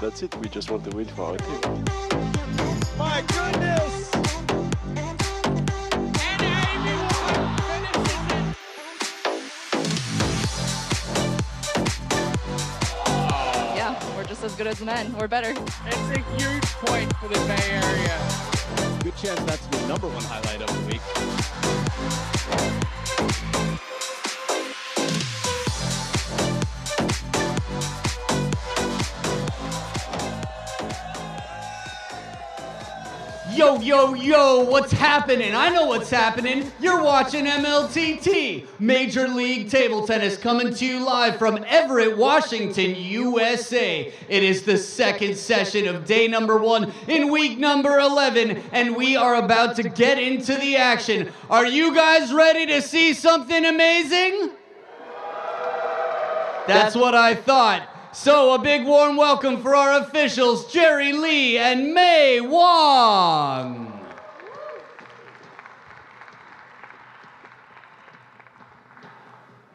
that's it. We just want to win for our team. My goodness! And everyone finishes it! Yeah, we're just as good as the men. We're better. It's a huge point for the Bay Area. Good chance that's the #1 highlight of the week. Yo, yo, yo, what's happening? I know what's happening. You're watching MLTT, Major League Table Tennis, coming to you live from Everett, Washington, USA. It is the second session of day number 1 in week number 11, and we are about to get into the action. Are you guys ready to see something amazing? That's what I thought. So a big warm welcome for our officials, Jerry Lee and Mei Wong.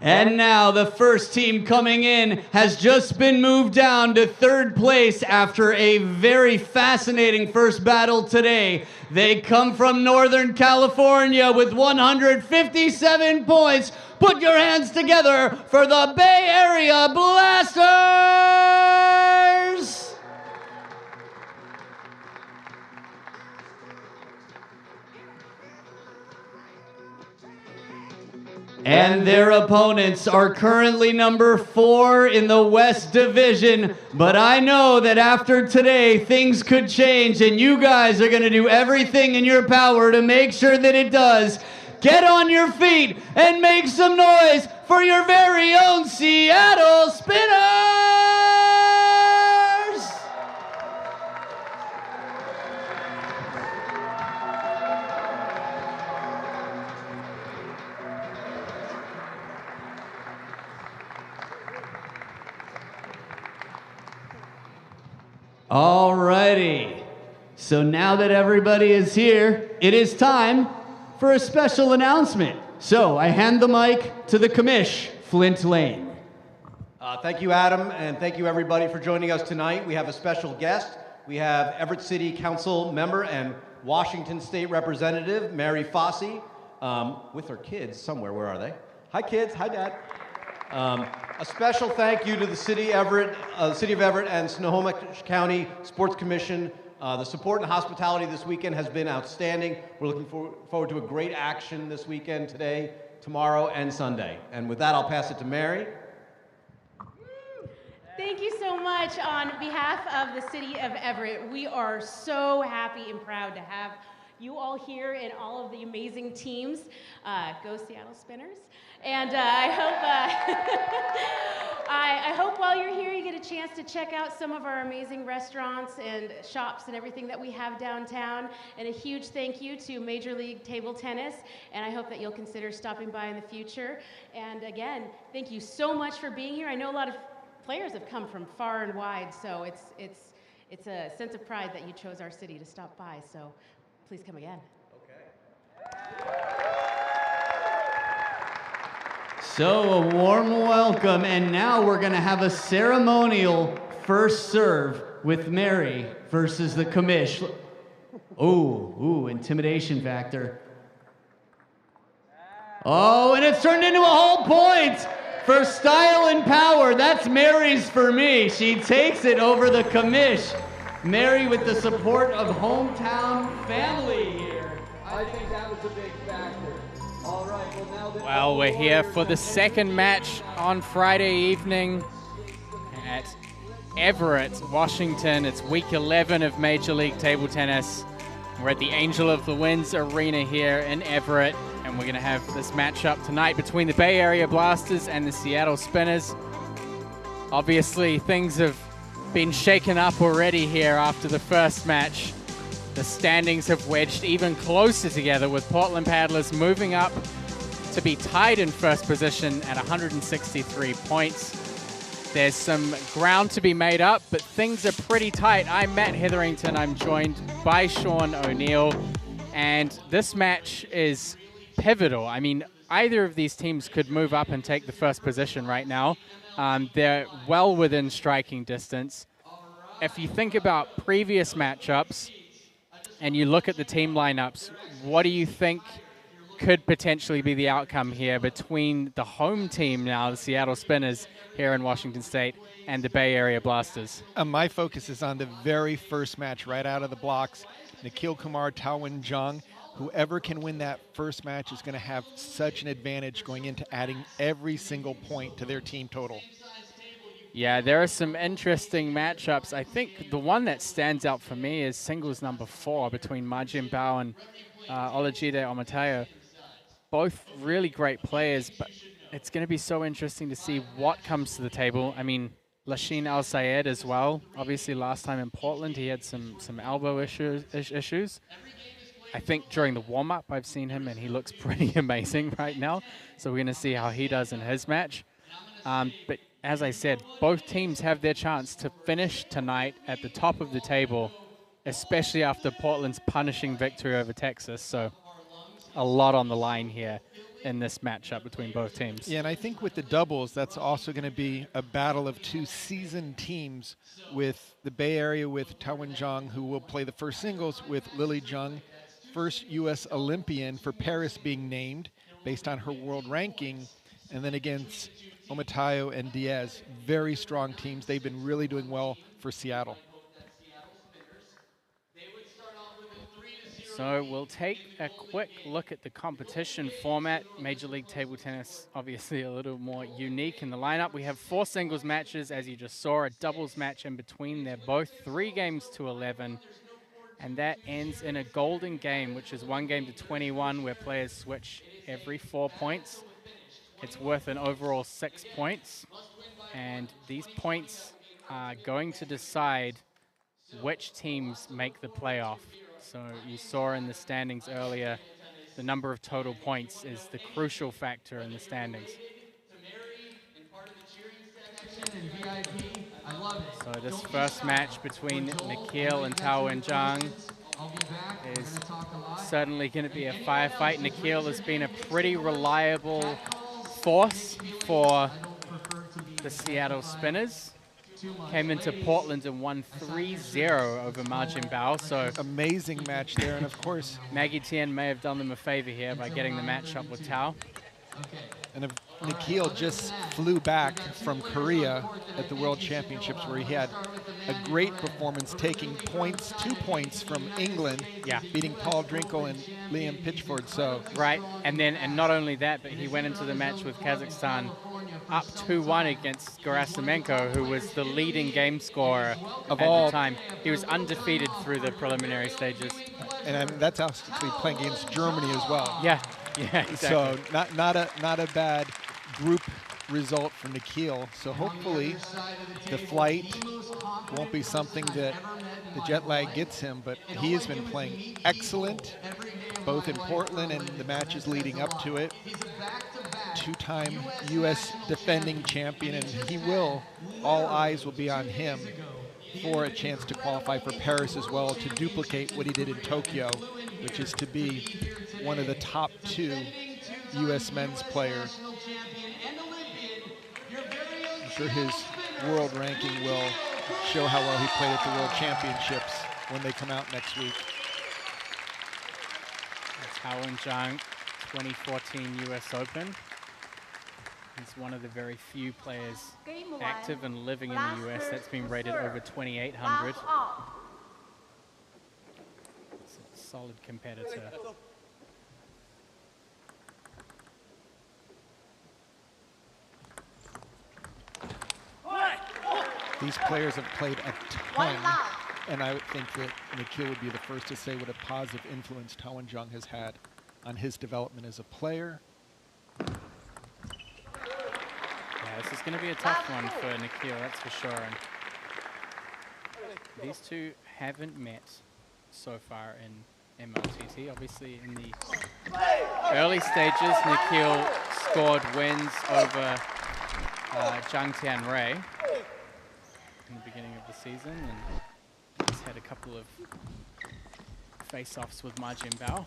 And now the first team coming in has just been moved down to 3rd place after a very fascinating first battle today. They come from Northern California with 157 points. Put your hands together for the Bay Area Blasters! And their opponents are currently number 4 in the West Division. But I know that after today, things could change, and you guys are going to do everything in your power to make sure that it does. Get on your feet and make some noise for your very own Seattle Spinners! Alrighty. So now that everybody is here, it is time for a special announcement. So I hand the mic to the commish, Flint Lane. Thank you, Adam, and thank you, everybody, for joining us tonight. We have a special guest. We have Everett City Council member and Washington State Representative Mary Fossey with her kids somewhere. Where are they? Hi, kids. Hi, Dad. A special thank you to the City of Everett and Snohomish County Sports Commission. The support and hospitality this weekend has been outstanding. We're looking forward to a great action this weekend, today, tomorrow, and Sunday. And with that, I'll pass it to Mary. Thank you so much. On behalf of the City of Everett, we are so happy and proud to have you all here and all of the amazing teams. Go Seattle Spinners. And I hope while you're here you get a chance to check out some of our amazing restaurants and shops and everything that we have downtown. And a huge thank you to Major League Table Tennis. And I hope that you'll consider stopping by in the future. And again, thank you so much for being here. I know a lot of players have come from far and wide, so it's a sense of pride that you chose our city to stop by. So please come again. So a warm welcome, and now we're going to have a ceremonial first serve with Mary versus the commish. Ooh, intimidation factor. Oh, and it's turned into a whole point for style and power. That's Mary's for me. She takes it over the commish. Mary with the support of hometown family here. I think that was a big factor. All right, well now that... Well, we're here for the second match on Friday evening at Everett, Washington. It's week 11 of Major League Table Tennis. We're at the Angel of the Winds Arena here in Everett, and we're going to have this matchup tonight between the Bay Area Blasters and the Seattle Spinners. Obviously, things have been shaken up already here after the first match. The standings have wedged even closer together, with Portland Paddlers moving up to be tied in first position at 163 points. There's some ground to be made up, but things are pretty tight. I'm Matt Hetherington. I'm joined by Sean O'Neill, and this match is pivotal. I mean, either of these teams could move up and take the first position right now. They're well within striking distance. if you think about previous matchups and you look at the team lineups, what do you think could potentially be the outcome here between the home team now, the Seattle Spinners here in Washington State, and the Bay Area Blasters? My focus is on the very first match right out of the blocks. Nikhil Kumar, Taowen Zhang. Whoever can win that first match is going to have such an advantage going into adding every single point to their team total. Yeah, there are some interesting matchups. I think the one that stands out for me is singles number 4 between Ma Jinbao and Olajide Omotayo. Both really great players, but it's going to be so interesting to see what comes to the table. I mean, Lasheen Al-Sayed as well. Obviously, last time in Portland, he had some elbow issues. I think during the warm-up, I've seen him, and he looks pretty amazing right now. So we're going to see how he does in his match. But as I said, both teams have their chance to finish tonight at the top of the table, especially after Portland's punishing victory over Texas. So a lot on the line here in this matchup between both teams. Yeah, and I think with the doubles, that's also going to be a battle of 2 seasoned teams, with the Bay Area with Taowen Zhang, who will play the first singles with Lily Zhang, first U.S. Olympian for Paris being named based on her world ranking, and then against Omotayo and Diaz. Very strong teams. They've been really doing well for Seattle. So we'll take a quick look at the competition format. Major League Table Tennis, obviously a little more unique in the lineup. We have 4 singles matches, as you just saw, a doubles match in between. They're both 3 games to 11. And that ends in a golden game, which is 1 game to 21, where players switch every 4 points. It's worth an overall 6 points. And these points are going to decide which teams make the playoff. So you saw in the standings earlier, the number of total points is the crucial factor in the standings. So this first match between Nikhil and Taowen Zhang is certainly going to be a firefight. Nikhil has been a pretty reliable force for the Seattle Spinners. Came into Portland and won 3-0 over Ma Jinbao. So amazing match there, and of course Maggie Tian may have done them a favor here by getting the match up with Tao. And if Nikhil just flew back from Korea at the World Championships, where he had a great performance, taking 2 points from England, beating Paul Drinkel and Liam Pitchford. So right, and not only that, but he went into the match with Kazakhstan up 2-1 against Gerasimenko, who was the leading game scorer of all time. He was undefeated through the preliminary stages. And that's actually playing against Germany as well. Yeah, exactly. So not a bad group result for Nikhil. So hopefully the flight won't be something that the jet lag gets him, but he has been playing excellent, both in Portland and the matches leading up to it. 2-time U.S. defending champion, and all eyes will be on him for a chance to qualify for Paris as well, to duplicate what he did in Tokyo, which is to be one of the top 2 U.S. men's players. I'm sure his world ranking will show how well he played at the World Championships when they come out next week. That's Taowen Zhang, 2014 U.S. Open. He's one of the very few players active and living in the U.S. that's been rated over 2,800. It's a solid competitor. These players have played a ton, and I would think that Nikhil would be the first to say what a positive influence Taowen Zhang has had on his development as a player. This is going to be a tough one for Nikhil, that's for sure. And these two haven't met so far in MLTT. Obviously, in the early stages, Nikhil scored wins over Zhang Tianrui in the beginning of the season, and he's had a couple of face-offs with Ma Jinbao.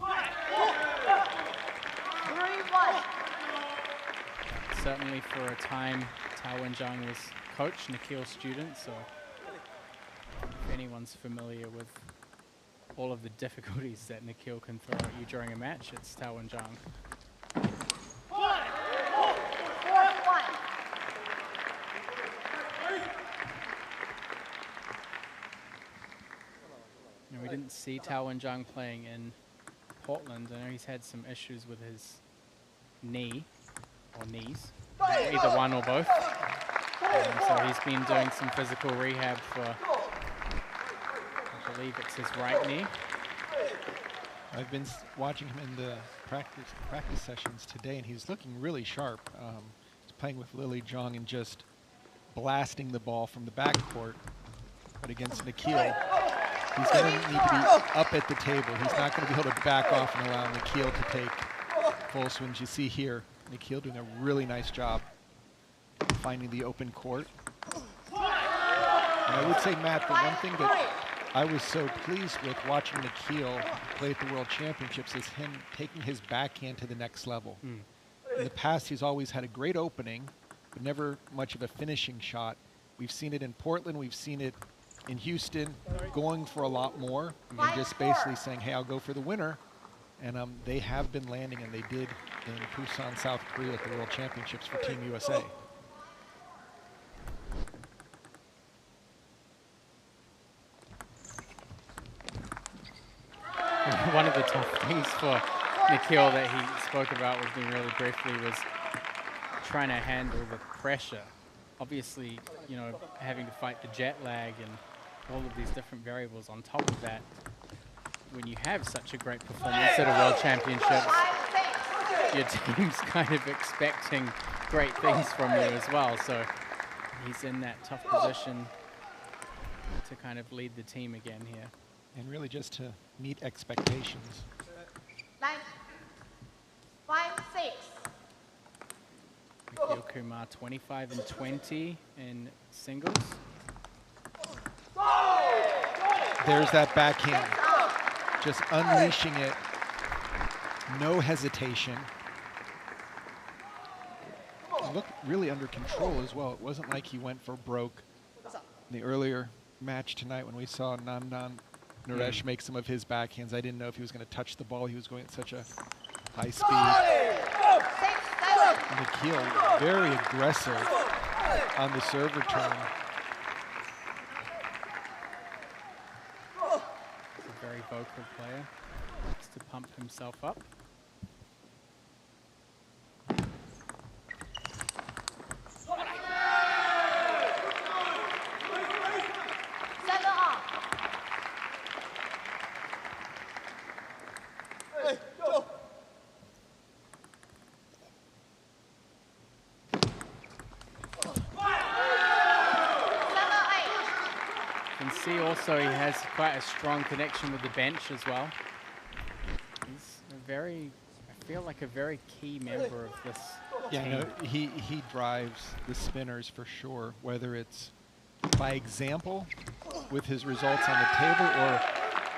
Certainly for a time, Taowen Zhang was coach, Nikhil's student, so anyone's familiar with all of the difficulties that Nikhil can throw at you during a match, it's Tao and Zhang. And we didn't see Tao and Zhang playing in Portland. I know he's had some issues with his knee, or knees, either one or both. So he's been doing some physical rehab for, I believe it's his right knee. I've been watching him in the practice sessions today, and he's looking really sharp. He's playing with Lily Zhang and just blasting the ball from the backcourt. But against Nikhil, he's going to need to be up at the table. He's not going to be able to back off and allow Nikhil to take full swings. You see here, Nikhil doing a really nice job finding the open court. And I would say, Matt, the one thing that I was so pleased with watching Nikhil play at the World Championships is him taking his backhand to the next level. In the past, he's always had a great opening, but never much of a finishing shot. We've seen it in Portland, we've seen it in Houston, going for a lot more, and just basically saying, hey, I'll go for the winner. And they have been landing, and they did in Busan, South Korea at the World Championships for Team USA. One of the tough things for Nikhil that he spoke about with me really briefly was trying to handle the pressure. Obviously, you know, having to fight the jet lag and all of these different variables on top of that. When you have such a great performance at a World Championships, your team's kind of expecting great things from you as well. So he's in that tough position to kind of lead the team again here. And really just to meet expectations. 5-6. Nikhil Kumar 25 and 20 in singles. There's that backhand. Just unleashing it. No hesitation. He looked really under control as well. It wasn't like he went for broke in the earlier match tonight when we saw Nandan Naresh make some of his backhands. I didn't know if he was going to touch the ball. He was going at such a high speed. Nikhil very aggressive on the serve return. He's a very vocal player. Likes to pump himself up. Also, he has quite a strong connection with the bench as well. He's a very, I feel like a very key member of this team. No, he drives the spinners for sure, whether it's by example with his results on the table or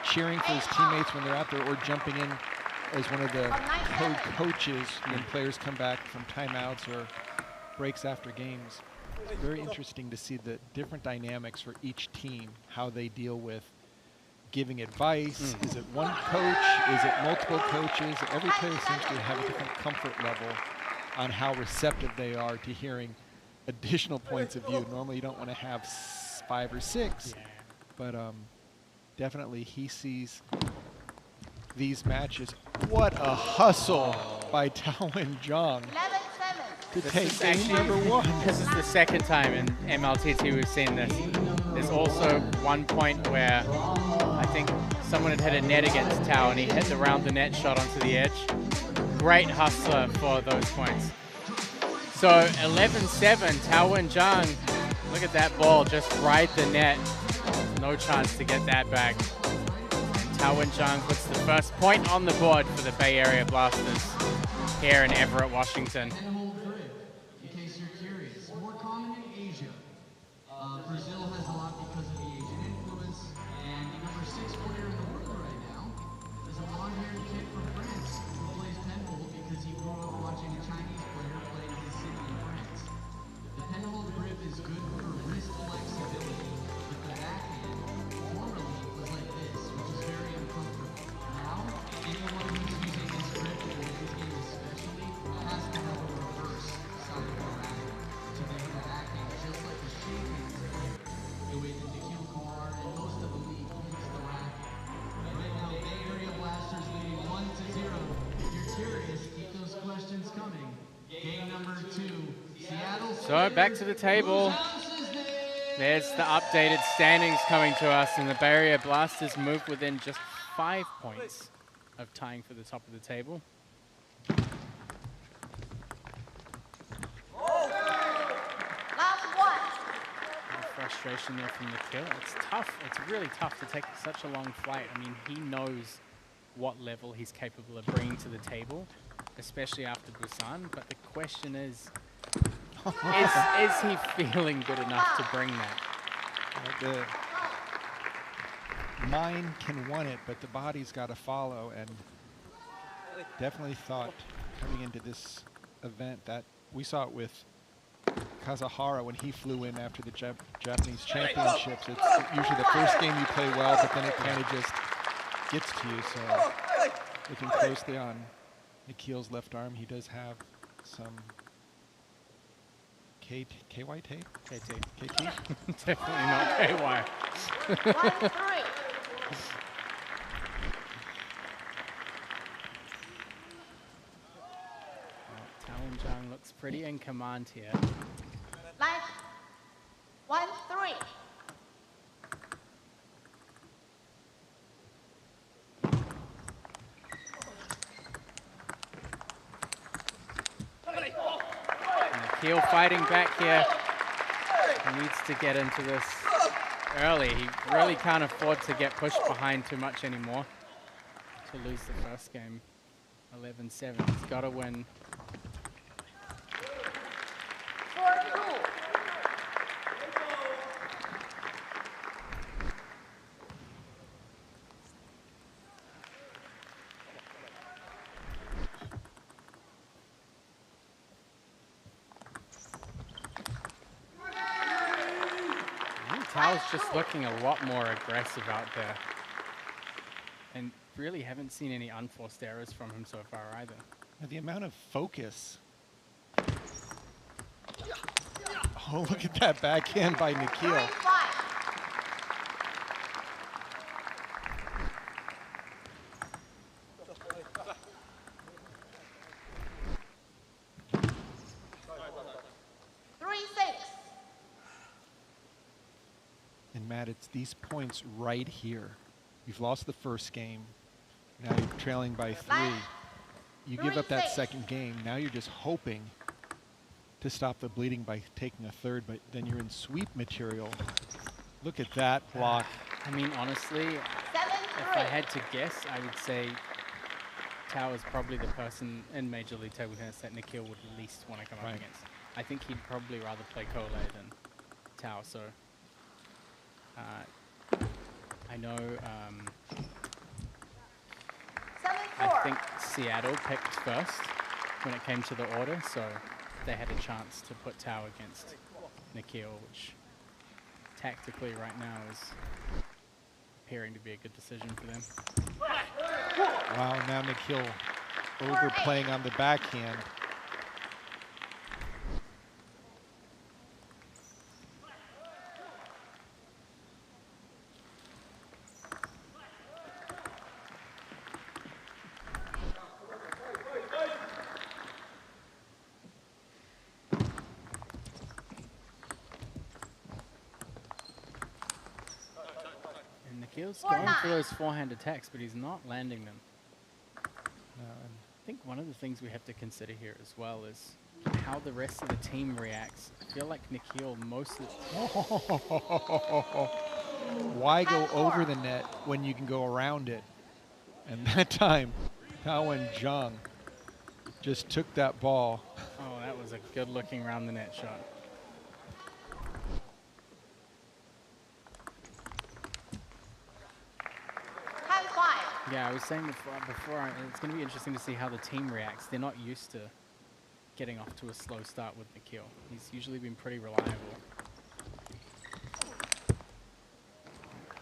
cheering for his teammates when they're out there or jumping in as one of the coaches when players come back from timeouts or breaks after games. It's very interesting to see the different dynamics for each team, how they deal with giving advice. Is it one coach? Is it multiple coaches? Every player seems to have a different comfort level on how receptive they are to hearing additional points of view. Normally you don't want to have 5 or 6, but definitely he sees these matches. What a hustle by Tao and Zhang to take game number 1. This is the second time in MLTT we've seen this. There's also one point where I think someone had hit a net against Tao and he hit the round the net shot onto the edge. Great hustler for those points. So 11-7, Tao and Zhang, look at that ball, just ride the net. No chance to get that back. And Tao and Zhang puts the first point on the board for the Bay Area Blasters here in Everett, Washington. Brazil has a lot because of the Asian influence, and the number 6 player in the world right now is a blonde-haired kid from France who plays pinball because he grew up watching a Chinese player play in his city in France. The pinball grip is good for wrist flexibility, but the backhand is more So back to the table. There's the updated standings coming to us, and the Barrier Blasters move within just 5 points of tying for the top of the table. Frustration there from the kill. It's tough. It's really tough to take such a long flight. I mean, he knows what level he's capable of bringing to the table, especially after Busan. But the question is he feeling good enough to bring that? The mind can want it, but the body's got to follow. And definitely thought coming into this event that we saw it with Kazahara when he flew in after the Japanese championships. It's usually the first game you play well, but then it kind of just gets to you. So looking closely on Nikhil's left arm, he does have some KY tape? KT. KT? Definitely not KY. Talon looks pretty in command here. 1-3. Nikhil fighting back here. He needs to get into this early. He really can't afford to get pushed behind too much anymore to lose the first game 11-7. He's got to win. 4-2. Tao's just looking a lot more aggressive out there. And really haven't seen any unforced errors from him so far either. The amount of focus. Oh, look at that backhand by Nikhil. 3-5. And Matt, it's these points right here. You've lost the first game. Now you're trailing by 3. You give up that second game. Now you're just hoping to stop the bleeding by taking a third, but then you're in sweep material. Look at that block. I mean, honestly, if I had to guess, I would say Tao is probably the person in Major League Table Tennis that Nikhil would least want to come up against. I think he'd probably rather play Kole than Tao, so I know I think Seattle picked first when it came to the order, so they had a chance to put Tao against Nikhil, which tactically right now is appearing to be a good decision for them. Wow, now Nikhil overplaying on the backhand. Nikhil's going for those forehand attacks, but he's not landing them. I think one of the things we have to consider here as well is how the rest of the team reacts. I feel like Nikhil mostly... Why go over the net when you can go around it? And that time, Tao and Zhang just took that ball. Oh, that was a good looking round the net shot. Yeah, I was saying before it's going to be interesting to see how the team reacts. They're not used to getting off to a slow start with Nikhil. He's usually been pretty reliable.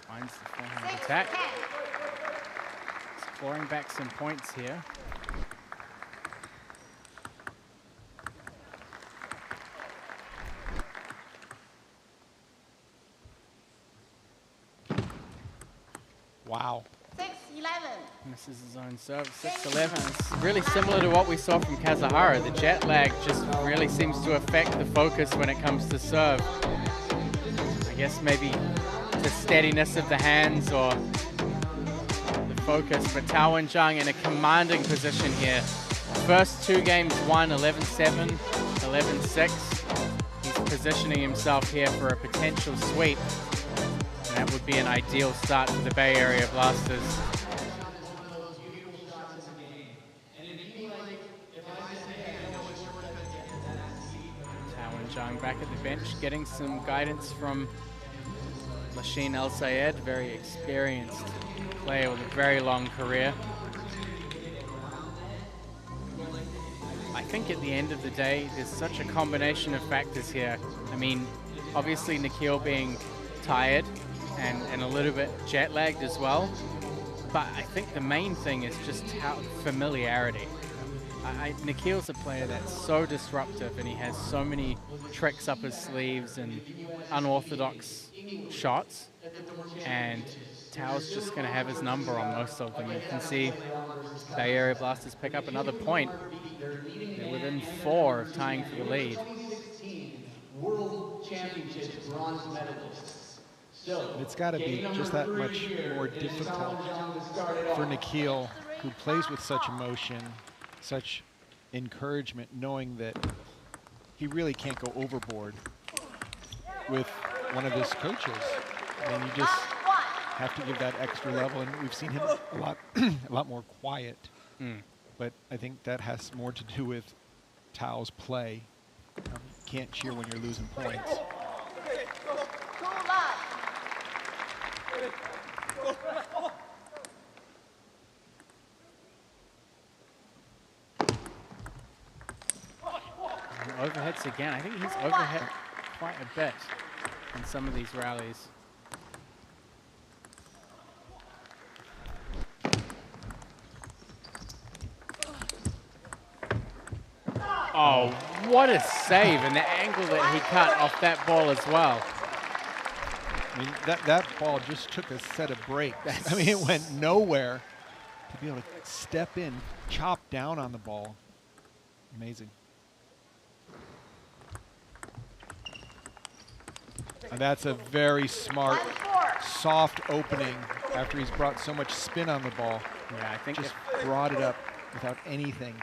Finds the forehand attack. Scoring back some points here. Wow. 6-6. 6-11. Misses his own serve, 6-11. It's really similar to what we saw from Kazuhara. The jet lag just really seems to affect the focus when it comes to serve. I guess maybe the steadiness of the hands or the focus, but Tao Wen-Zhang in a commanding position here. First 2 games won, 11-7, 11-6. He's positioning himself here for a potential sweep. And that would be an ideal start for the Bay Area Blasters. Tao Wen-Zhang back at the bench, getting some guidance from Lachine El Sayed, very experienced player with a very long career. I think at the end of the day, there's such a combination of factors here. I mean, obviously Nikhil being tired and a little bit jet lagged as well. But I think the main thing is just how familiarity. Nikhil's a player that's so disruptive and he has so many tricks up his sleeves and unorthodox shots. And Tao's just going to have his number on most of them. You can see Bay Area Blasters pick up another point. They're within 4 of tying for the lead. World Championships bronze medalists. It's got to be just that much more difficult for Nikhil, who plays with such emotion, such encouragement, knowing that he really can't go overboard with one of his coaches. And you just have to give that extra level. And we've seen him a lot more quiet. But I think that has more to do with Tao's play. You can't cheer when you're losing points. Overhits again. I think he's overhit quite a bit in some of these rallies. Oh, what a save, and the angle that he cut off that ball as well. I mean, that ball just took a set of brakes. I mean, it went nowhere. To be able to step in, chop down on the ball. Amazing. And that's a very smart, soft opening after he's brought so much spin on the ball. Yeah, I think just brought it up without anything.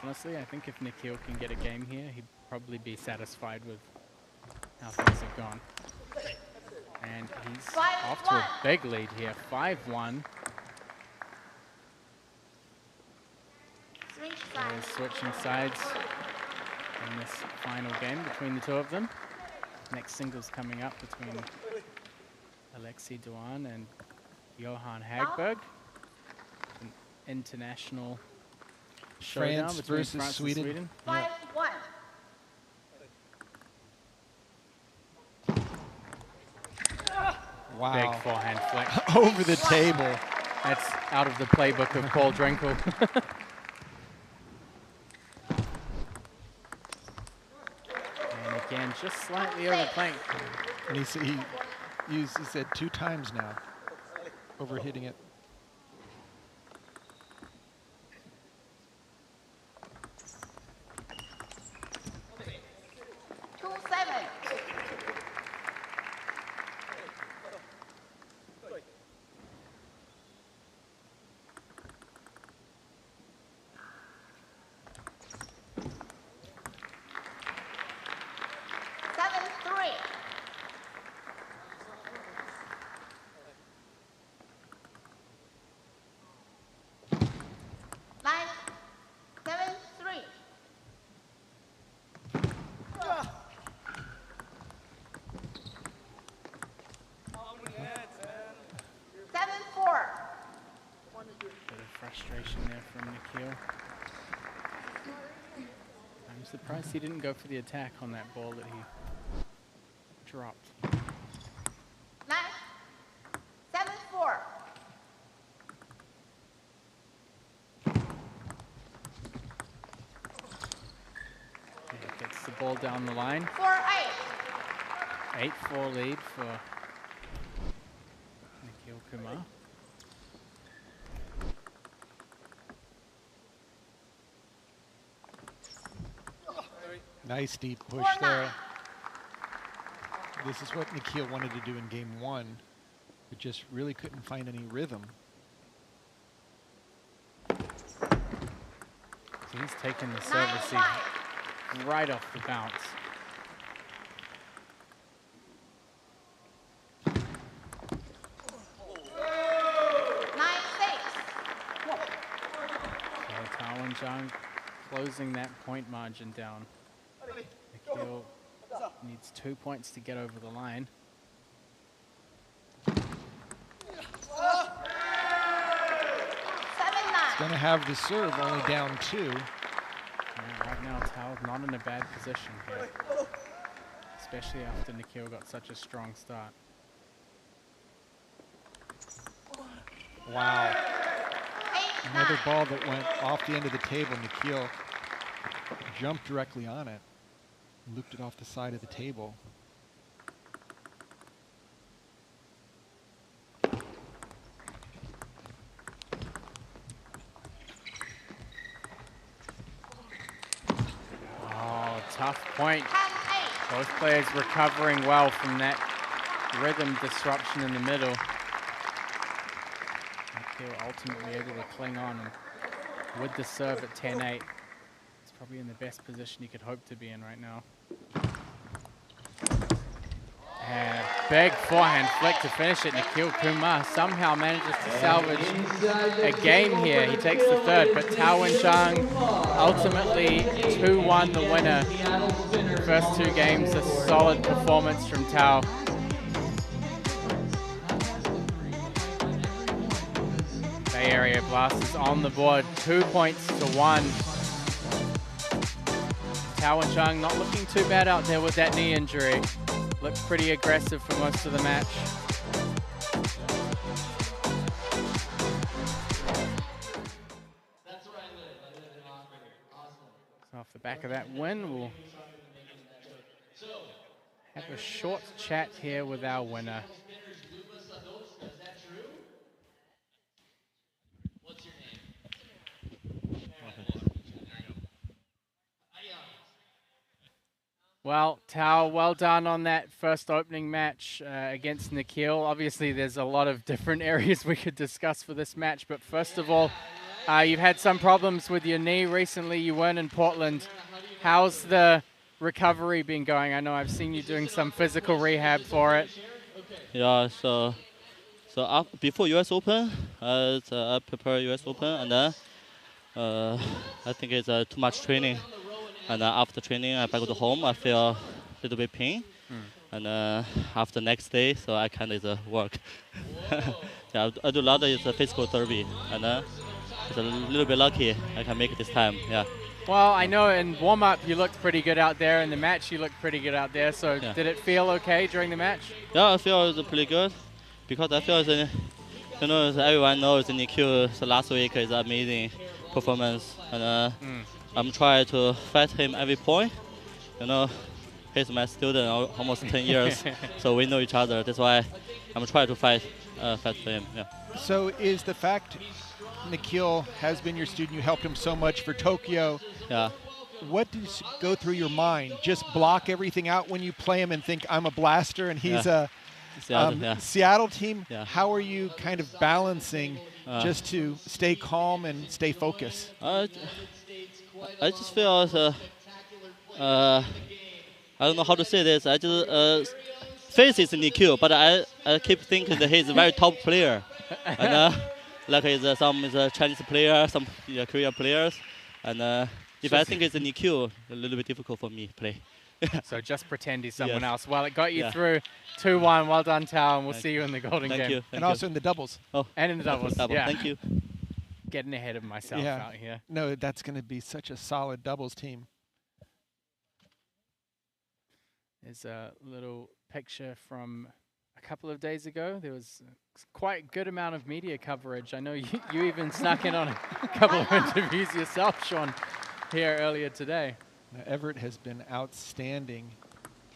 Honestly, I think if Nikhil can get a game here, he'd probably be satisfied with how things have gone. And he's off to a big lead here, 5-1. They're switching sides in this final game between the two of them. Next singles coming up between Alexei Duan and Johan Hagberg. An international showdown France between versus France Sweden. and Sweden. 5-1. Wow. Big forehand flick. Over the table. That's out of the playbook of Paul Drenkel. And again, just slightly over plank. And he said 2 times now, overhitting it. Frustration there from Nikhil. I'm surprised he didn't go for the attack on that ball that he dropped. 7-4. Gets the ball down the line. 4-8. 8-4 lead for Nikhil Kumar. Nice deep push there. This is what Nikhil wanted to do in game 1, but just really couldn't find any rhythm. So he's taking the service right off the bounce. So Tao Zhang closing that point margin down. Nikhil needs 2 points to get over the line. He's going to have the serve only down 2. Yeah, right now, Tao's not in a bad position here, especially after Nikhil got such a strong start. Wow. Another ball that went off the end of the table. Nikhil jumped directly on it, looped it off the side of the table. Oh, tough point. Both players recovering well from that rhythm disruption in the middle. Nikhil ultimately able to cling on, and with the serve at 10-8, he's probably in the best position he could hope to be in right now. And big forehand flick to finish it. Nikhil Kumar somehow manages to salvage a game here. He takes the third, but Tao Zhang ultimately 2-1 the winner. First 2 games, a solid performance from Tao. Bay Area Blasters on the board, 2 points to 1. Tao Zhang not looking too bad out there with that knee injury. Looked pretty aggressive for most of the match. So off the back of that win, we'll have a short chat here with our winner. Well, Tao, well done on that first opening match against Nikhil. Obviously, there's a lot of different areas we could discuss for this match, but first of all, you've had some problems with your knee recently. You weren't in Portland. How's the recovery been going? I know I've seen you doing some physical rehab for it. Yeah, so before US Open, I prepare US Open, and then I think it's too much training. And after training, I back to home. I feel a little bit pain, and after next day, so I kind of work. Yeah, I do a lot of physical therapy, and it's a little bit lucky I can make it this time. Yeah. Well, I know in warm-up you looked pretty good out there. In the match, you looked pretty good out there. So yeah. Did it feel okay during the match? Yeah, I feel it's pretty good, because I feel you know, everyone knows Nikhil. So last week is amazing performance, and I'm trying to fight him every point. You know, he's my student almost 10 years, so we know each other. That's why I'm trying to fight for him. Yeah. So is the fact Nikhil has been your student, you helped him so much for Tokyo. Yeah. What does go through your mind? Just block everything out when you play him and think, I'm a blaster and he's a Seattle team? Yeah. How are you kind of balancing just to stay calm and stay focused? I just feel I don't know how to say this. I just face is Nikhil, but I keep thinking that he's a very top player, and like some is a Chinese player, some Korean players, and if I think it's a Nikhil, a little bit difficult for me to play. So just pretend he's someone Yes. else. Well, it got you through 2-1. Well done, Tao, and we'll see you in the golden Thank game. you. And also in the doubles. Oh, and in the doubles. Yeah. Thank you. Getting ahead of myself out here. No, that's going to be such a solid doubles team. There's a little picture from a couple of days ago. There was quite a good amount of media coverage. I know you even snuck in on a couple of interviews yourself, Sean, here earlier today. Now, Everett has been outstanding,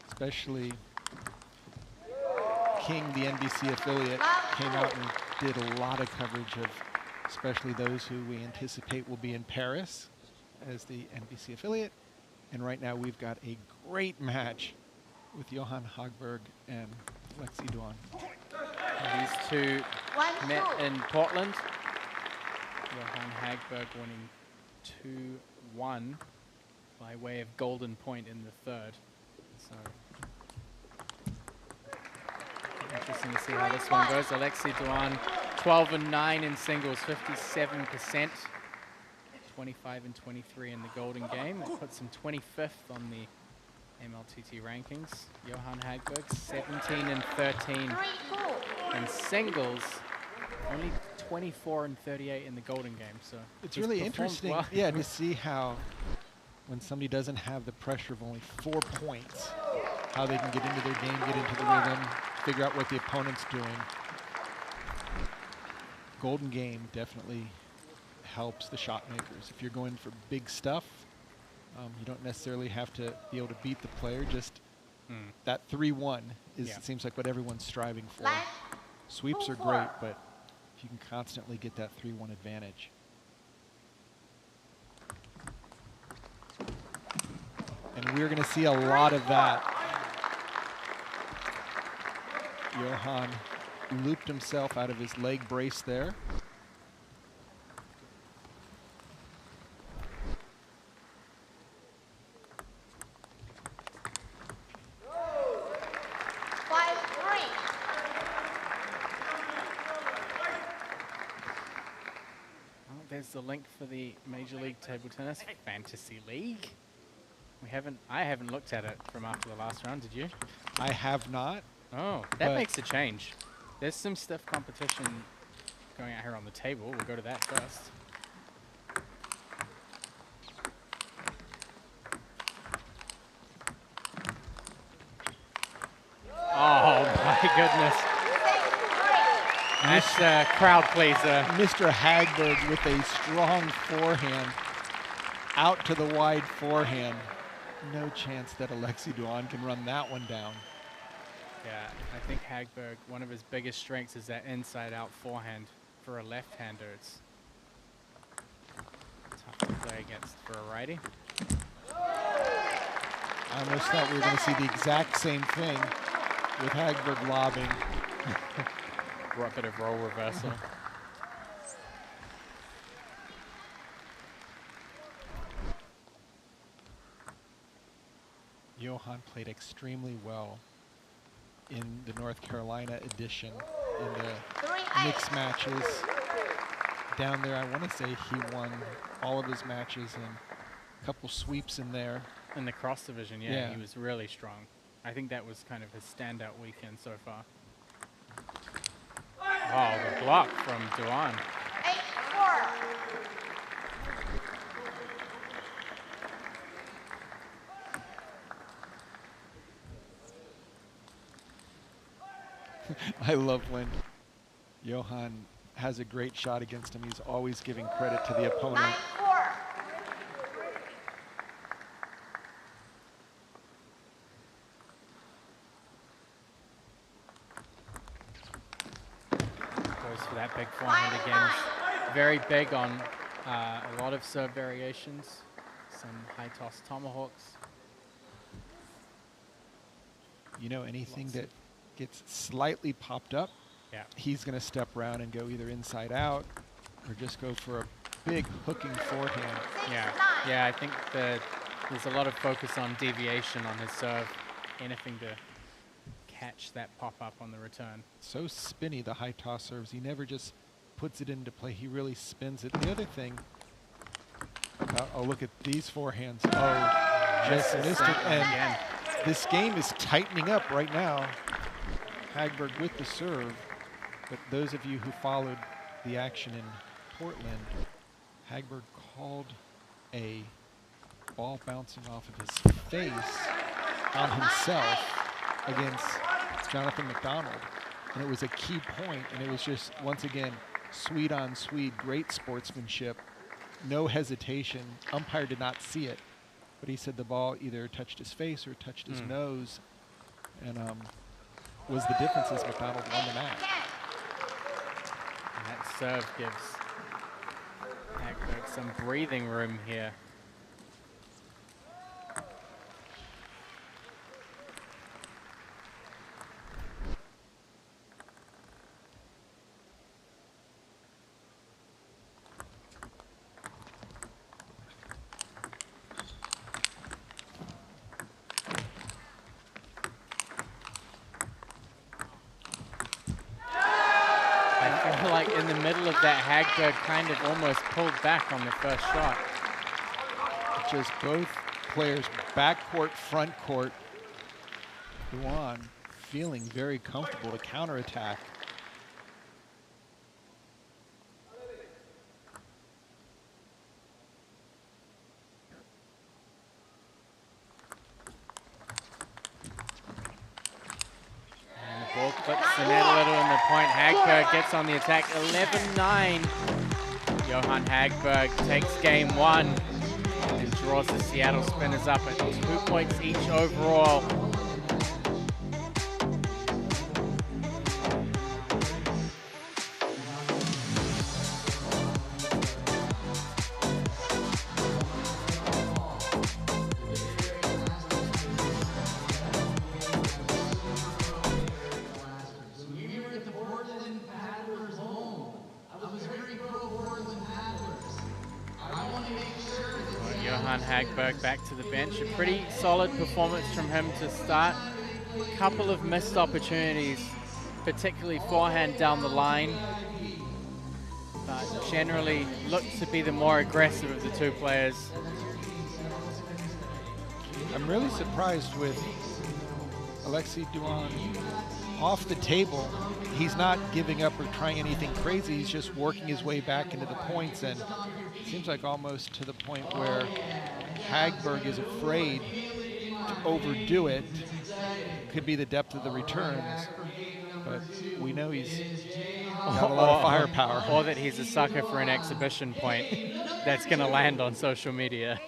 especially King, the NBC affiliate, came out and did a lot of coverage of especially those who we anticipate will be in Paris as the NBC affiliate. And right now we've got a great match with Johan Hagberg and Lexi Duan. These two met in Portland. Johan Hagberg winning 2-1 by way of golden point in the third. So interesting to see how this one goes. Alexi Duan, 12-9 in singles, 57%, 25-23 in the golden game. That puts him 25th on the MLTT rankings. Johan Hagberg, 17-13 in singles, only 24-38 in the golden game. So it's really interesting, well. Yeah, to see how when somebody doesn't have the pressure of only 4 points, how they can get into their game, get into the rhythm, figure out what the opponent's doing. Golden game definitely helps the shot makers. If you're going for big stuff, you don't necessarily have to be able to beat the player. Just that 3-1 is, it seems like, what everyone's striving for. Sweeps are great, but if you can constantly get that 3-1 advantage. And we're going to see a lot of that. Johan looped himself out of his leg brace there. There's the link for the Major League Table Tennis Fantasy League. I haven't looked at it from after the last round, did you? I have not. Oh, that makes a change. There's some stiff competition going out here on the table. We'll go to that first. Oh my goodness. That's a crowd pleaser. Mr. Hagberg with a strong forehand, out to the wide forehand. No chance that Alexi Duan can run that one down. Yeah, I think Hagberg, one of his biggest strengths is that inside-out forehand for a left-hander. It's tough to play against for a righty. I almost thought we were going to see the exact same thing with Hagberg lobbing. A bit of roll reversal. Johan played extremely well in the North Carolina edition in the mixed matches. Down there, I want to say he won all of his matches and a couple sweeps in there. In the cross division, yeah, he was really strong. I think that was kind of his standout weekend so far. Oh, the block from Duan. 8-4. I love when Johan has a great shot against him. He's always giving credit to the opponent. 9-4. Goes for that big forehand again. Very big on a lot of serve variations. Some high toss tomahawks. You know, anything that gets slightly popped up, he's going to step around and go either inside out or just go for a big hooking forehand. Yeah, I think that there's a lot of focus on deviation on his serve. Anything to catch that pop-up on the return. So spinny, the high toss serves. He never just puts it into play. He really spins it. The other thing, oh, look at these forehands. Oh, just missed it. And this game is tightening up right now. Hagberg with the serve, but those of you who followed the action in Portland, Hagberg called a ball bouncing off of his face on himself against Jonathan McDonald, and it was a key point, and it was just, once again, Swede on Swede, great sportsmanship, no hesitation. Umpire did not see it, but he said the ball either touched his face or touched his nose, and was the difference as McDonald won the match. And that serve gives Hagberg some breathing room here. in the middle of that, Hagberg kind of almost pulled back on the first shot. Just both players, backcourt, front court. Johan feeling very comfortable to counterattack. And the ball clips the net a little in the point. Hagberg gets on the attack, 11-9. Johan Hagberg takes game 1 and draws the Seattle Spinners up at 2 points each overall. Johan Hagberg back to the bench. A pretty solid performance from him to start. A couple of missed opportunities, particularly forehand down the line. But generally looked to be the more aggressive of the two players. I'm really surprised with Alexei Duan off the table. He's not giving up or trying anything crazy. He's just working his way back into the points, and it seems like almost to the point where Hagberg is afraid to overdo it. Could be the depth of the returns, but we know he's got a lot of firepower. Or that he's a sucker for an exhibition point that's going to land on social media.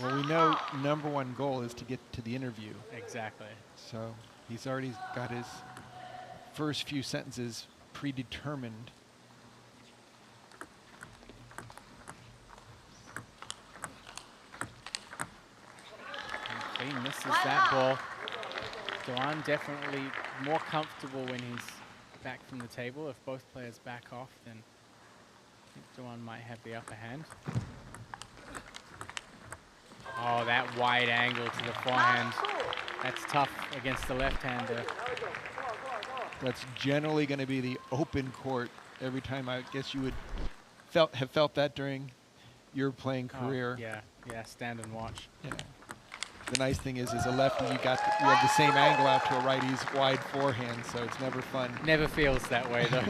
Well, we know #1 goal is to get to the interview. Exactly. So he's already got his first few sentences predetermined. He misses that ball. Duan definitely more comfortable when he's back from the table. If both players back off, then I think Duan might have the upper hand. Oh, that wide angle to the forehand. That's tough against the left-hander. That's generally going to be the open court every time. I guess you would have felt that during your playing career. Yeah, stand and watch. Yeah. The nice thing is, as a lefty, you have the same angle out to a righty's wide forehand, so it's never fun. Never feels that way, though.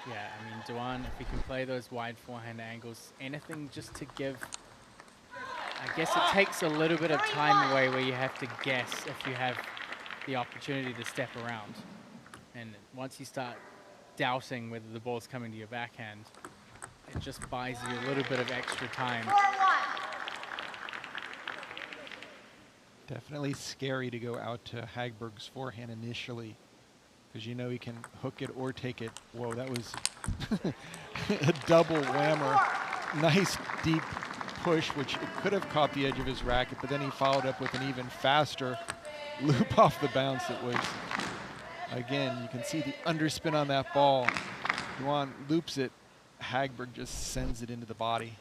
Yeah, I mean, Duan, if he can play those wide forehand angles, anything just to give, I guess it takes a little bit of time away where you have to guess if you have the opportunity to step around. And once you start doubting whether the ball's coming to your backhand, it just buys you a little bit of extra time. Definitely scary to go out to Hagberg's forehand initially, because you know he can hook it or take it. Whoa, that was a double whammer. Nice deep push, which it could have caught the edge of his racket, but then he followed up with an even faster loop off the bounce. It was, again, you can see the underspin on that ball. Duan loops it. Hagberg just sends it into the body.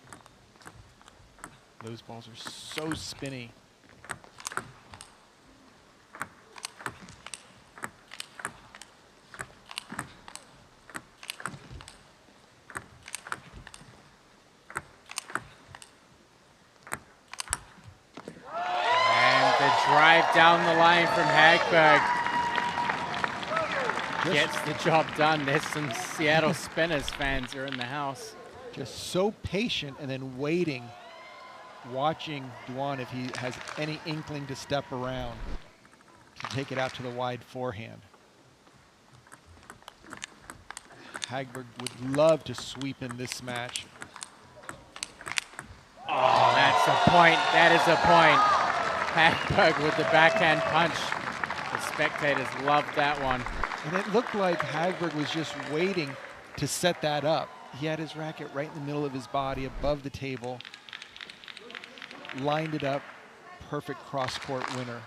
Those balls are so spinny. And the drive down the line from Hagberg gets the job done. There's some Seattle Spinners fans are in the house. Just so patient and then waiting, watching Duan if he has any inkling to step around to take it out to the wide forehand. Hagberg would love to sweep in this match. Oh, that's a point. That is a point. Hagberg with the backhand punch. The spectators loved that one. And it looked like Hagberg was just waiting to set that up. He had his racket right in the middle of his body, above the table, lined it up, perfect cross-court winner.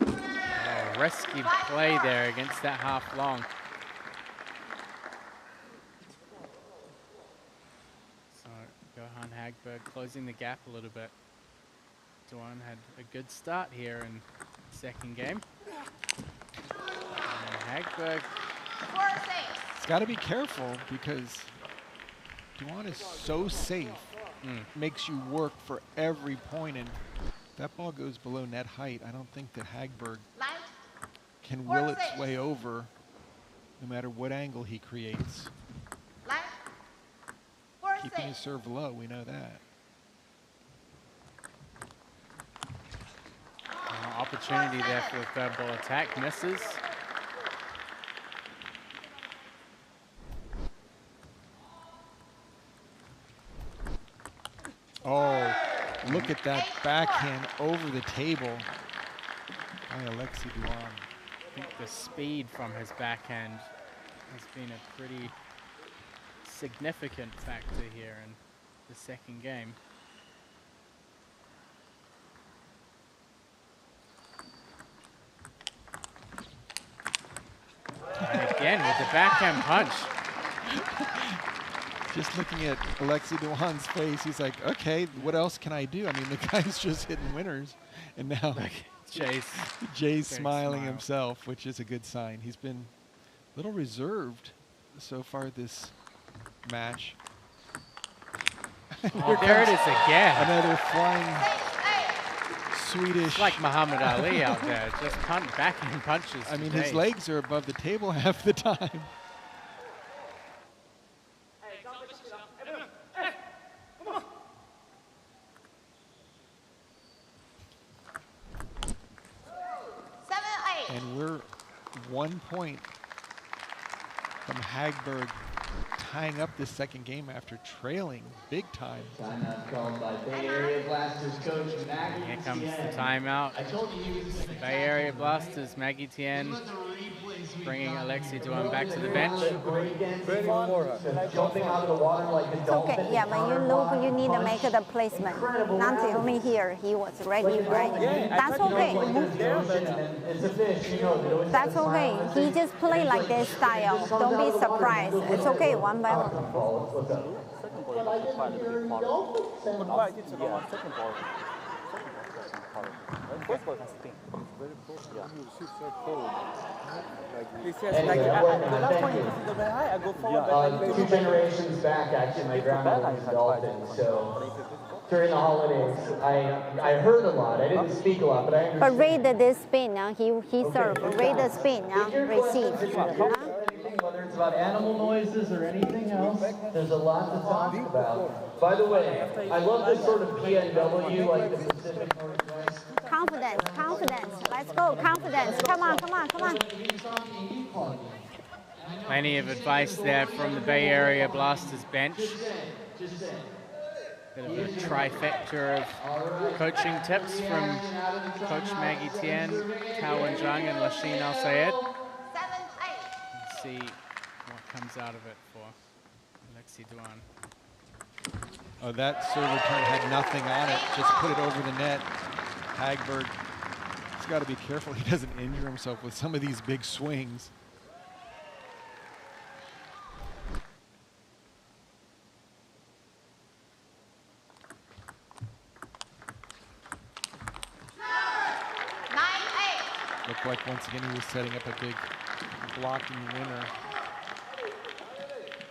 Oh, risky play there against that half long. So Johan Hagberg closing the gap a little bit. Johan had a good start here in the second game. And Hagberg. It's got to be careful because Johan is so safe. Makes you work for every point, and if that ball goes below net height, I don't think that Hagberg can will its way over no matter what angle he creates. Keeping his serve low, we know that. Opportunity there for a third ball attack, misses. Oh, look at that backhand over the table by Alexi Duan. I think the speed from his backhand has been a pretty significant factor here in the second game. And again with the backhand punch. Just looking at Alexi Duan's face, he's like, okay, what else can I do? I mean, the guy's just hitting winners. And now Jay's smiling himself, which is a good sign. He's been a little reserved so far this match. Oh, there it is again. Another flying Swedish. It's like Muhammad Ali out there, just backhand punches. I mean, his legs are above the table half the time. And we're 1 point from Hagberg tying up this second game after trailing big time. Timeout called by Bay Area Blasters coach Maggie Here comes Tien. the timeout. I told you he was the second Bay Area Blasters, Maggie Tien bringing Alexi Duan back to the bench. Jumping out of the water like a dolphin. Okay, yeah, when you look, you need to make the placement. Not only here, he was ready, right? That's okay. It's a fish, you know. That's okay. He just play like this style. Don't be surprised. It's okay, one by one. He says, like, the last one you see very high, I go forward. 2 generations back, actually, my grandmother was a dolphin, so during the holidays, I heard a lot. I didn't speak a lot, but I understood. But read this spin now. He served. Read the spin now. Receive. Whether it's about animal noises or anything else, there's a lot to talk about. By the way, I love this sort of PNW, like the Pacific Northwest. Confidence, confidence. Let's go, confidence. Come on, come on, come on. Plenty of advice there from the Bay Area Blasters bench. Bit of a trifecta of coaching tips from Coach Maggie Tien, Cao Wen-Zhang, and Lasheen Al-Sayed. Let's see what comes out of it for Alexi Duan. Oh, that serve return had nothing on it. Just put it over the net. Hagberg, he's got to be careful he doesn't injure himself with some of these big swings. Looked like once again he was setting up a big blocking winner.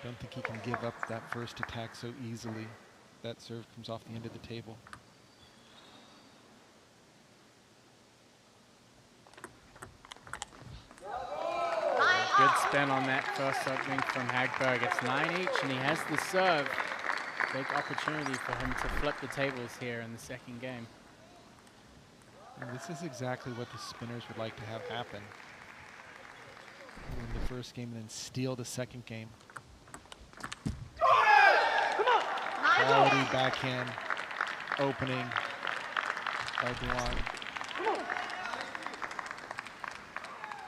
Don't think he can give up that first attack so easily. That serve comes off the end of the table. Good spin on that first opening from Hagberg. It's 9 each, and he has the serve. Big opportunity for him to flip the tables here in the second game. And this is exactly what the spinners would like to have happen. Win the first game and then steal the second game. Quality backhand opening by Duan.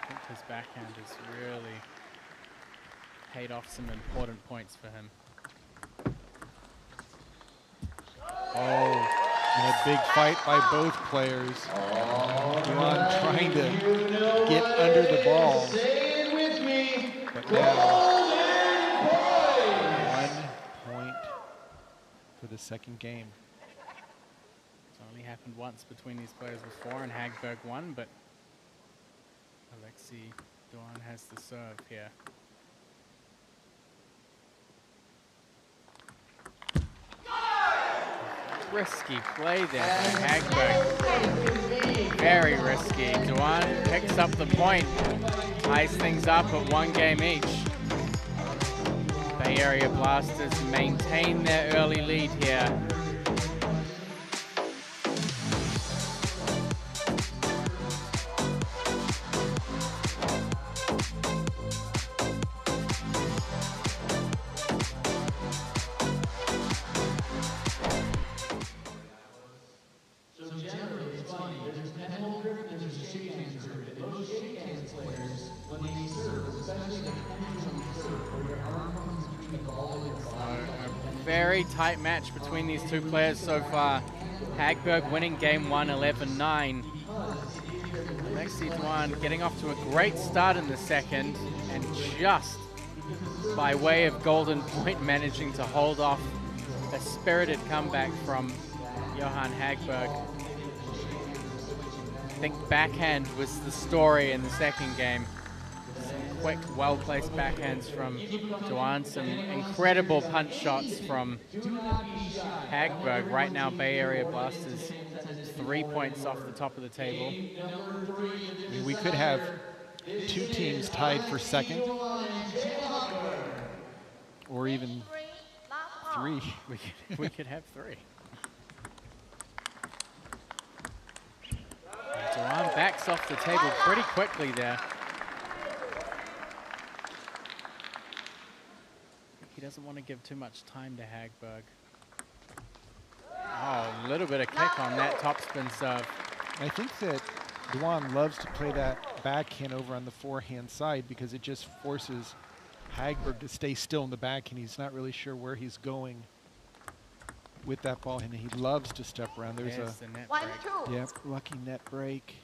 I think his backhand has really paid off some important points for him. Oh, and a big fight by both players. Duan trying to get under the ball. But now, 1 point for the second game. It's only happened once between these players before, and Hagberg won, but Alexei Duan has the serve here. Risky play there by Hagberg. Very risky. Duan picks up the point, ties things up at 1 game each. Bay Area Blasters maintain their early lead here. Very tight match between these two players so far. Hagberg winning game 1, 11-9. Alexei Duan getting off to a great start in the second, and just by way of golden point managing to hold off a spirited comeback from Johan Hagberg. I think backhand was the story in the second game. Some quick, well-placed backhands from Duan, some incredible punch shots from Hagberg. Right now, Bay Area Blasters 3 points off the top of the table. I mean, we could have 2 teams tied for second, or even 3. We could have 3. Duan backs off the table pretty quickly there. He doesn't want to give too much time to Hagberg. Oh, a little bit of kick on that topspin serve. I think that Duan loves to play that backhand over on the forehand side because it just forces Hagberg to stay still in the backhand. He's not really sure where he's going with that ball, and he loves to step around. There's a net break. Yep, lucky net break.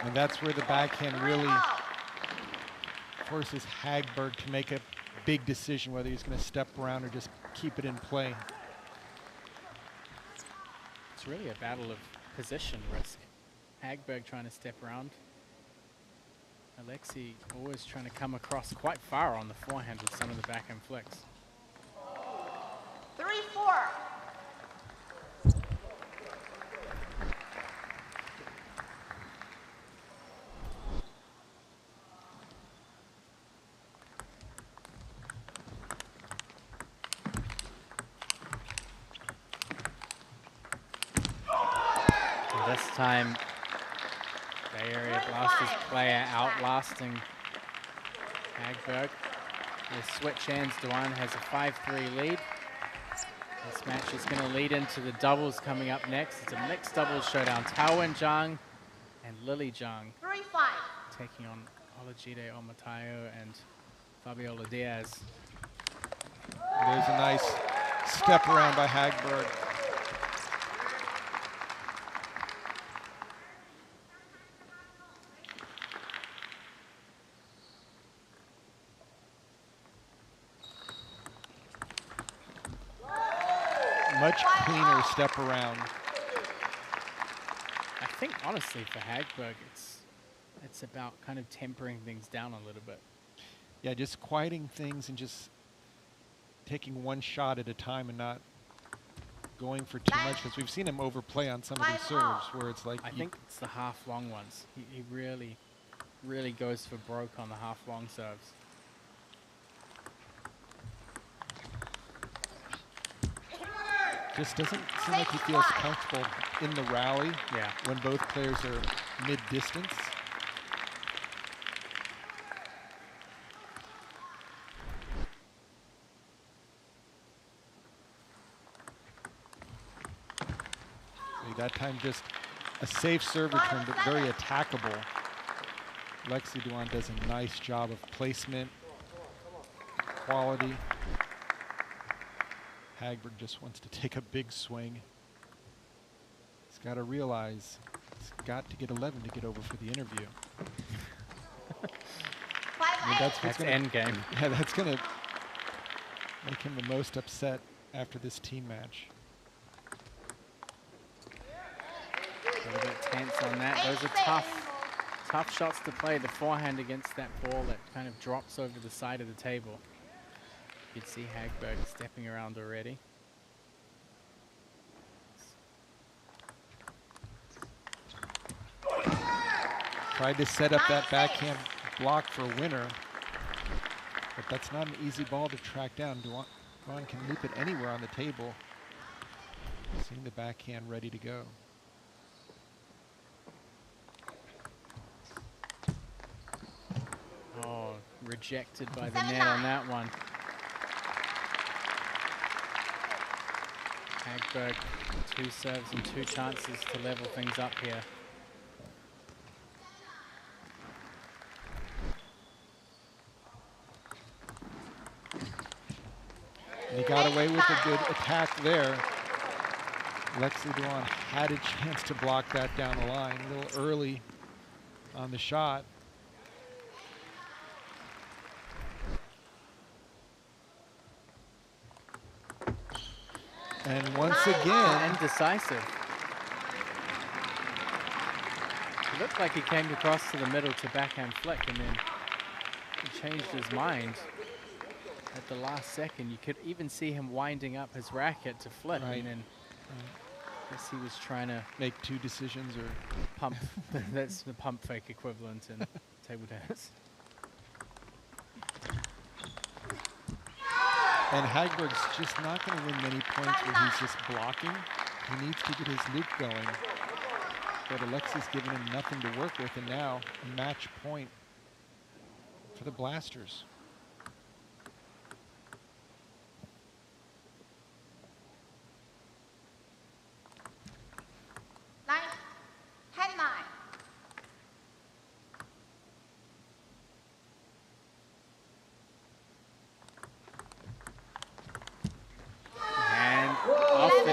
And that's where the backhand really forces Hagberg to make a big decision whether he's going to step around or just keep it in play. It's really a battle of position risk. Hagberg trying to step around. Alexei always trying to come across quite far on the forehand with some of the backhand flicks. 3-4. This time, Bay Area Blasters player outlasting Hagberg. With switch hands, Duan has a 5-3 lead. This match is going to lead into the doubles coming up next. It's a mixed doubles showdown. Taowen Zhang and Lily Zhang 3-5. taking on Olajide Omatayo and Fabiola Diaz. There's a nice step around by Hagberg. Much cleaner step around. I think honestly for Hagberg, it's about kind of tempering things down a little bit. Yeah, just quieting things and just taking one shot at a time and not going for too much, because we've seen him overplay on some of these serves where it's like... I think it's the half-long ones. He really, really goes for broke on the half-long serves. Just doesn't seem like he feels comfortable in the rally when both players are mid-distance. That time just a safe serve return, but very attackable. Lexi Duan does a nice job of placement, quality. Hagberg just wants to take a big swing. He's got to realize he's got to get 11 to get over for the interview. I mean, that's end game. Yeah, that's going to make him the most upset after this team match. A little bit tense on that. Those are tough shots to play. The forehand against that ball that kind of drops over the side of the table. You can see Hagberg stepping around already. Tried to set up that backhand block for a winner, but that's not an easy ball to track down. Duan can loop it anywhere on the table. Seeing the backhand ready to go. Oh, rejected by the net on that one. Hagberg, 2 serves and 2 chances to level things up here. And he got away with a good attack there. Lexi Duan had a chance to block that down the line a little early on the shot. And once again, indecisive. It looked like he came across to the middle to backhand flick, and then he changed his mind at the last second. You could even see him winding up his racket to flip, and then I guess he was trying to make 2 decisions or pump. That's the pump fake equivalent in table tennis. And Hagberg's just not going to win many points where he's just blocking. He needs to get his loop going. But Alexi's given him nothing to work with, and now a match point for the Blasters.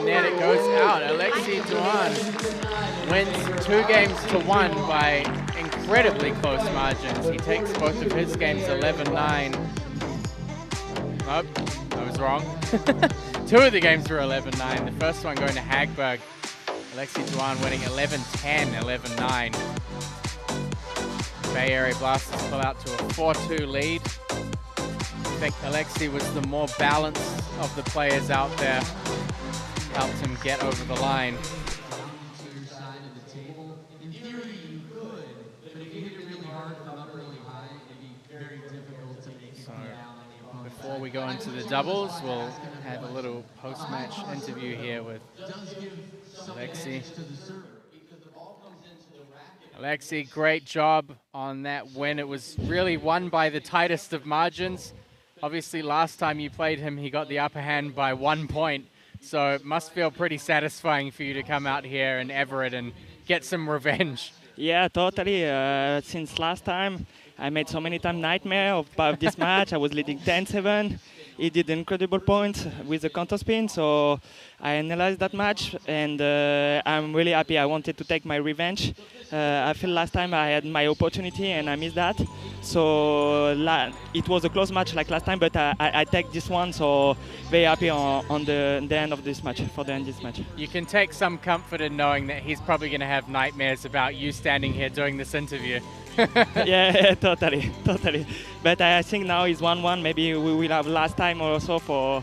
Net it goes out. Alexei Duan wins 2 games to 1 by incredibly close margins. He takes both of his games 11-9. Oh, I was wrong. 2 of the games were 11-9. The first one going to Hagberg. Alexei Duan winning 11-10, 11-9. Bay Area Blasters pull out to a 4-2 lead. I think Alexei was the more balanced of the players out there. Helped him get over the line. So before we go into the doubles, we'll have a little post-match interview here with Alexei. Alexei, great job on that win. It was really won by the tightest of margins. Obviously, last time you played him, he got the upper hand by 1 point. So it must feel pretty satisfying for you to come out here in Everett and get some revenge. Yeah, totally. Since last time, I made so many times nightmare about this match. I was leading 10-7. He did incredible points with the counter spin. So I analyzed that match, and I'm really happy. I wanted to take my revenge. I feel last time I had my opportunity and I missed that. So it was a close match like last time, but I take this one. So very happy on the end of this match, for the end of this match. You can take some comfort in knowing that he's probably going to have nightmares about you standing here doing this interview. yeah, totally. But I think now it's 1-1. Maybe we will have last time or so for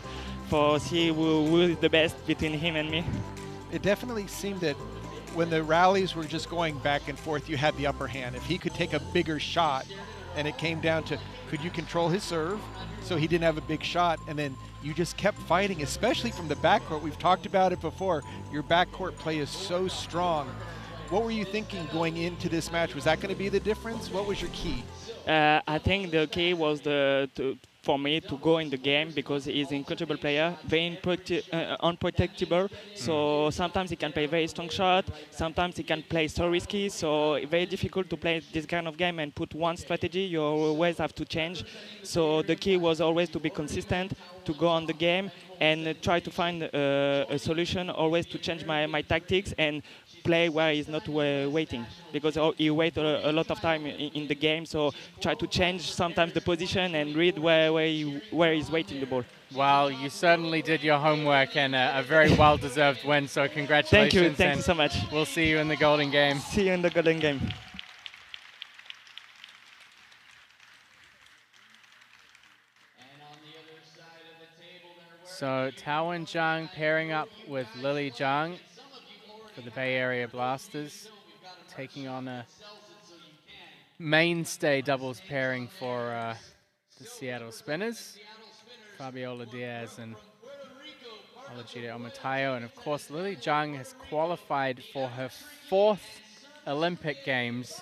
see who is the best between him and me. It definitely seemed that when the rallies were just going back and forth, you had the upper hand. If he could take a bigger shot, and it came down to could you control his serve so he didn't have a big shot, and then you just kept fighting, especially from the backcourt. We've talked about it before. Your backcourt play is so strong. What were you thinking going into this match? Was that going to be the difference? What was your key? I think the key was for for me to go in the game because he's an incredible player, very unprotectable. So sometimes he can play very strong shot, sometimes he can play so risky. So very difficult to play this kind of game and put one strategy. You always have to change. So the key was always to be consistent, to go on the game and try to find a solution. Always to change my tactics and play where he's not waiting, because he waits a lot of time in the game. So try to change sometimes the position and read where he's waiting the ball. Well, you certainly did your homework, and a very well-deserved win. So congratulations. Thank you so much. We'll see you in the Golden Game. See you in the Golden Game. So Taowen Zhang pairing up with Lily Zhang for the Bay Area Blasters, taking on a mainstay doubles pairing for the Seattle Spinners, Fabiola Diaz and Olajide Omotayo. And of course, Lily Zhang has qualified for her 4th Olympic Games.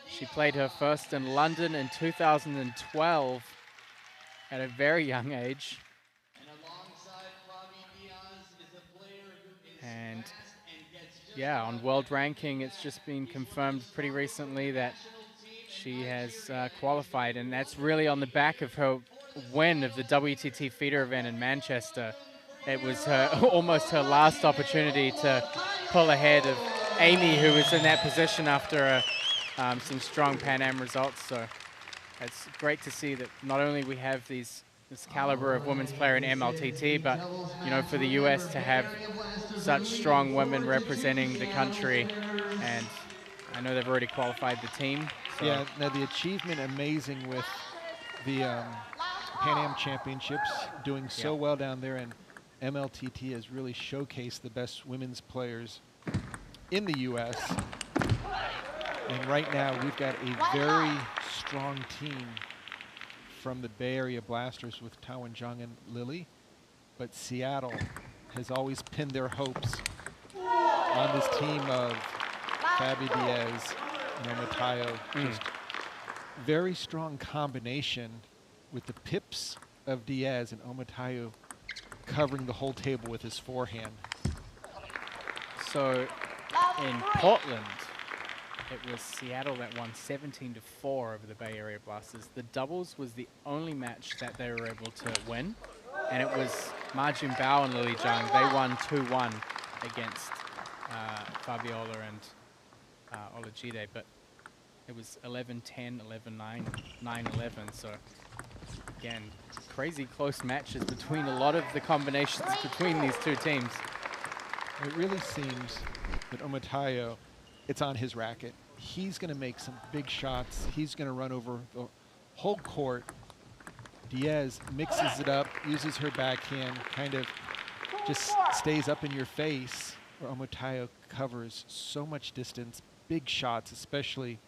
She played her first in London in 2012 at a very young age. And yeah, on world ranking, it's just been confirmed pretty recently that she has qualified, and that's really on the back of her win of the WTT feeder event in Manchester. It was almost her last opportunity to pull ahead of Amy, who was in that position after some strong Pan Am results. So it's great to see that not only we have this caliber of women's player in MLTT, but you know, for the US to have such strong women representing the country, and I know they've already qualified the team. So. Yeah, now the achievement amazing with the Pan Am Championships, doing so well down there, and MLTT has really showcased the best women's players in the US. And right now we've got a very strong team from the Bay Area Blasters with Taowen Zhang and Lily, but Seattle has always pinned their hopes on this team of Fabi Diaz and Omotayo. Just very strong combination with the pips of Diaz and Omotayo covering the whole table with his forehand. So in Portland, it was Seattle that won 17-4 over the Bay Area Blasters. The doubles was the only match that they were able to win, and it was Ma Jinbao and Lily Zhang. They won 2-1 against Fabiola and Olajide, but it was 11-10, 11-9, 9-11. So again, crazy close matches between a lot of the combinations between these two teams. It really seems that Omotayo, it's on his racket. He's going to make some big shots. He's going to run over the whole court. Diaz mixes it up, uses her backhand, kind of just stays up in your face, where Omotayo covers so much distance, big shots, especially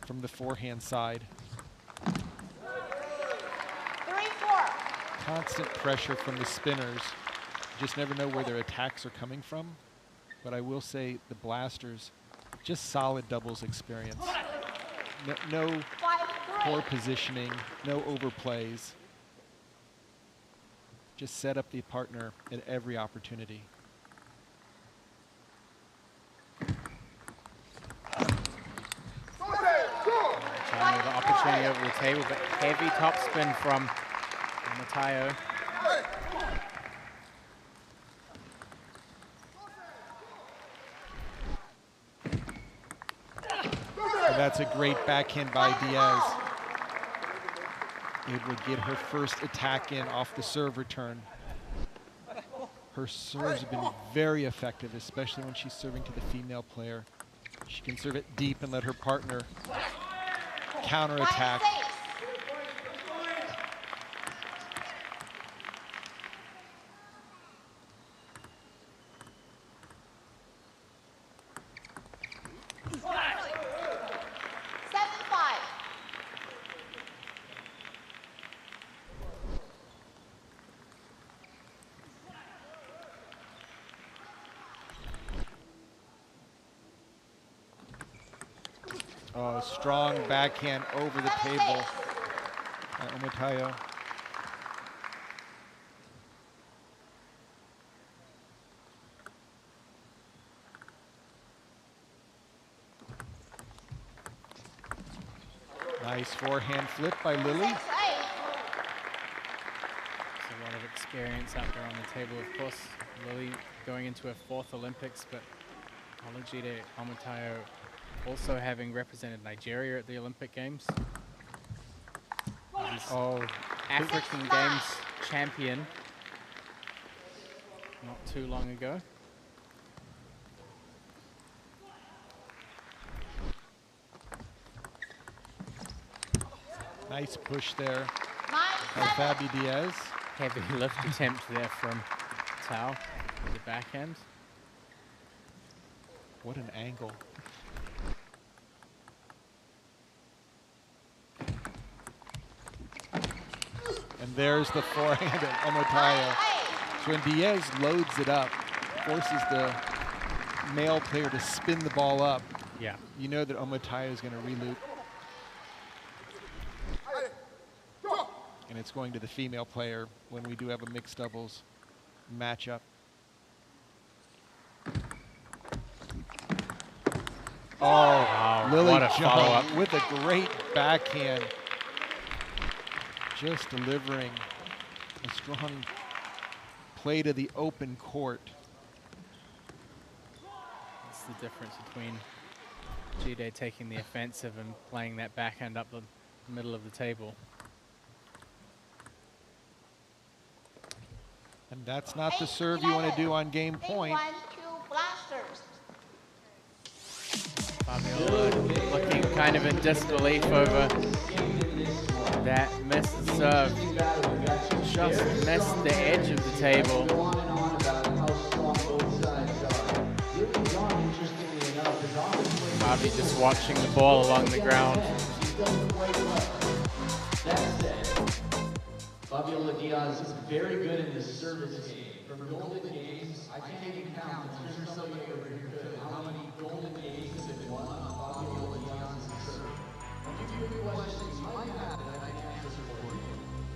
from the forehand side. 3-4. Constant pressure from the spinners. You just never know where their attacks are coming from. But I will say the Blasters, just solid doubles experience. No poor positioning, no overplays. Just set up the partner at every opportunity. Trying with the opportunity over the table, but heavy topspin from Omotayo. And that's a great backhand by Diaz. Able to get her first attack in off the serve return. Her serves have been very effective, especially when she's serving to the female player. She can serve it deep and let her partner counterattack. Oh, strong backhand over the table by Omotayo. Nice forehand flip by Lily. There's a lot of experience out there on the table, of course. Lily going into her 4th Olympics, but Olajide Omotayo also having represented Nigeria at the Olympic Games. He's African Games champion not too long ago. Nice push there by Fabi Diaz. Heavy lift attempt there from Tao, the backhand. What an angle. And there's the forehand of Omotayo. So when Diaz loads it up, forces the male player to spin the ball up, yeah, you know that Omotayo is going to reloop. And it's going to the female player when we do have a mixed doubles matchup. Oh, Lily Jung with a great backhand. Just delivering a strong play to the open court. That's the difference between Jide taking the offensive and playing that backhand up the middle of the table. And that's not the serve you want to do on game point. Fabiola looking kind of in disbelief over that missed serve. Just missed the edge of the table. Fabi just watching the ball along the ground. Fabiola Diaz is very good in the service game. From Golden Games, I can't even count. There's so many over here. How many Golden Games have won on Fabiola Diaz's serve? I'll give you a question you might have that I can answer for you.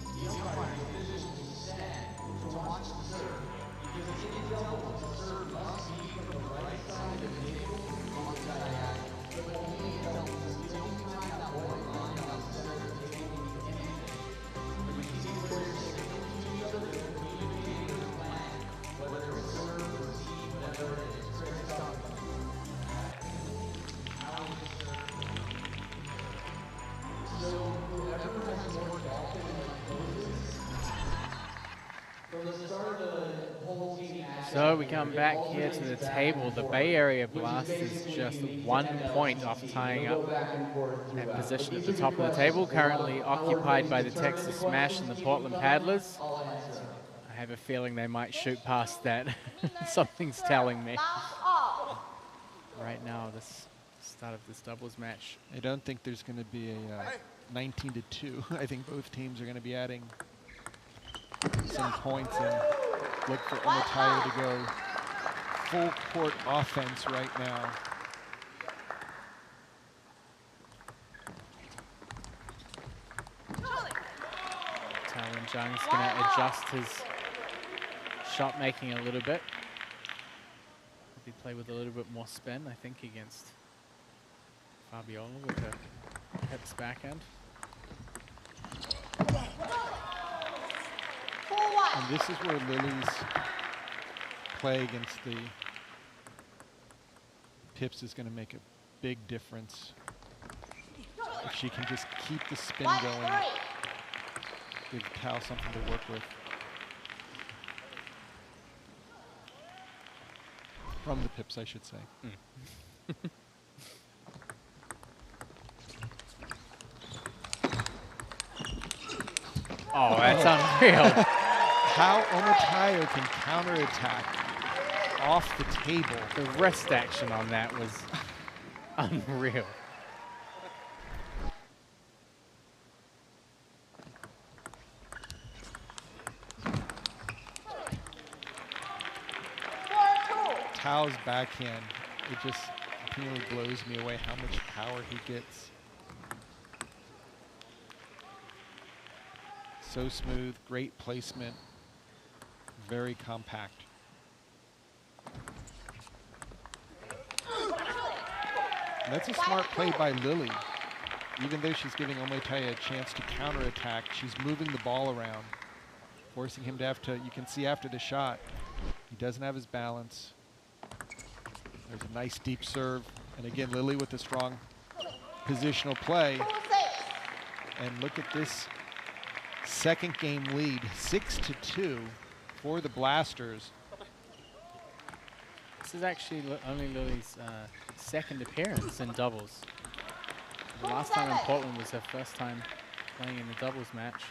The umpire is positioned to stand to watch the serve because it's in double. The serve must be from the right side of the table on the diagonal. But only in double is the only time that one line on the center of the table can do anything. So we come back here to the table. The Bay Area Blast is just 1 point off tying up that position at the top of the table, currently occupied by the Texas Smash and the Portland Paddlers. I have a feeling they might shoot past that. Something's telling me. Right now, this start of this doubles match. I don't think there's going to be a 19-2. I think both teams are going to be adding some points and look for Omotayo to go full court offense right now. Talon Jung's going to adjust his shot making a little bit. Maybe play with a little bit more spin, I think, against Fabiola with the hips backhand. And this is where Lily's play against the Pips is going to make a big difference. If she can just keep the spin going, give Tao something to work with. From the Pips, I should say. Oh, that's unreal. How Omotayo can counterattack off the table. The wrist action on that was unreal. Tao's backhand, it just continually blows me away how much power he gets. So smooth, great placement, very compact. And that's a smart play by Lily. even though she's giving Omotai a chance to counterattack, she's moving the ball around, forcing him to have to, you can see after the shot, he doesn't have his balance. There's a nice deep serve. And again, Lily with a strong positional play. And look at this second game lead, 6-2 for the Blasters. This is actually only Lily's second appearance in doubles. The last time in Portland was her first time playing in a doubles match.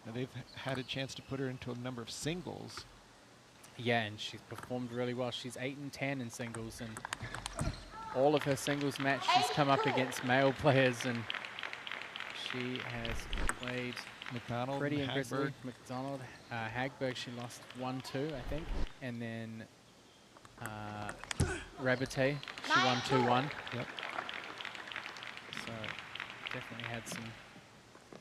Now they've had a chance to put her into a number of singles. Yeah, and she's performed really well. She's 8-10 in singles, and all of her singles matches come up against male players, and she has played McDonald, pretty and impressively. Hagberg. McDonald, Hagberg, she lost 1-2, I think, and then Rabate, she won 2-1. Yep. So definitely had some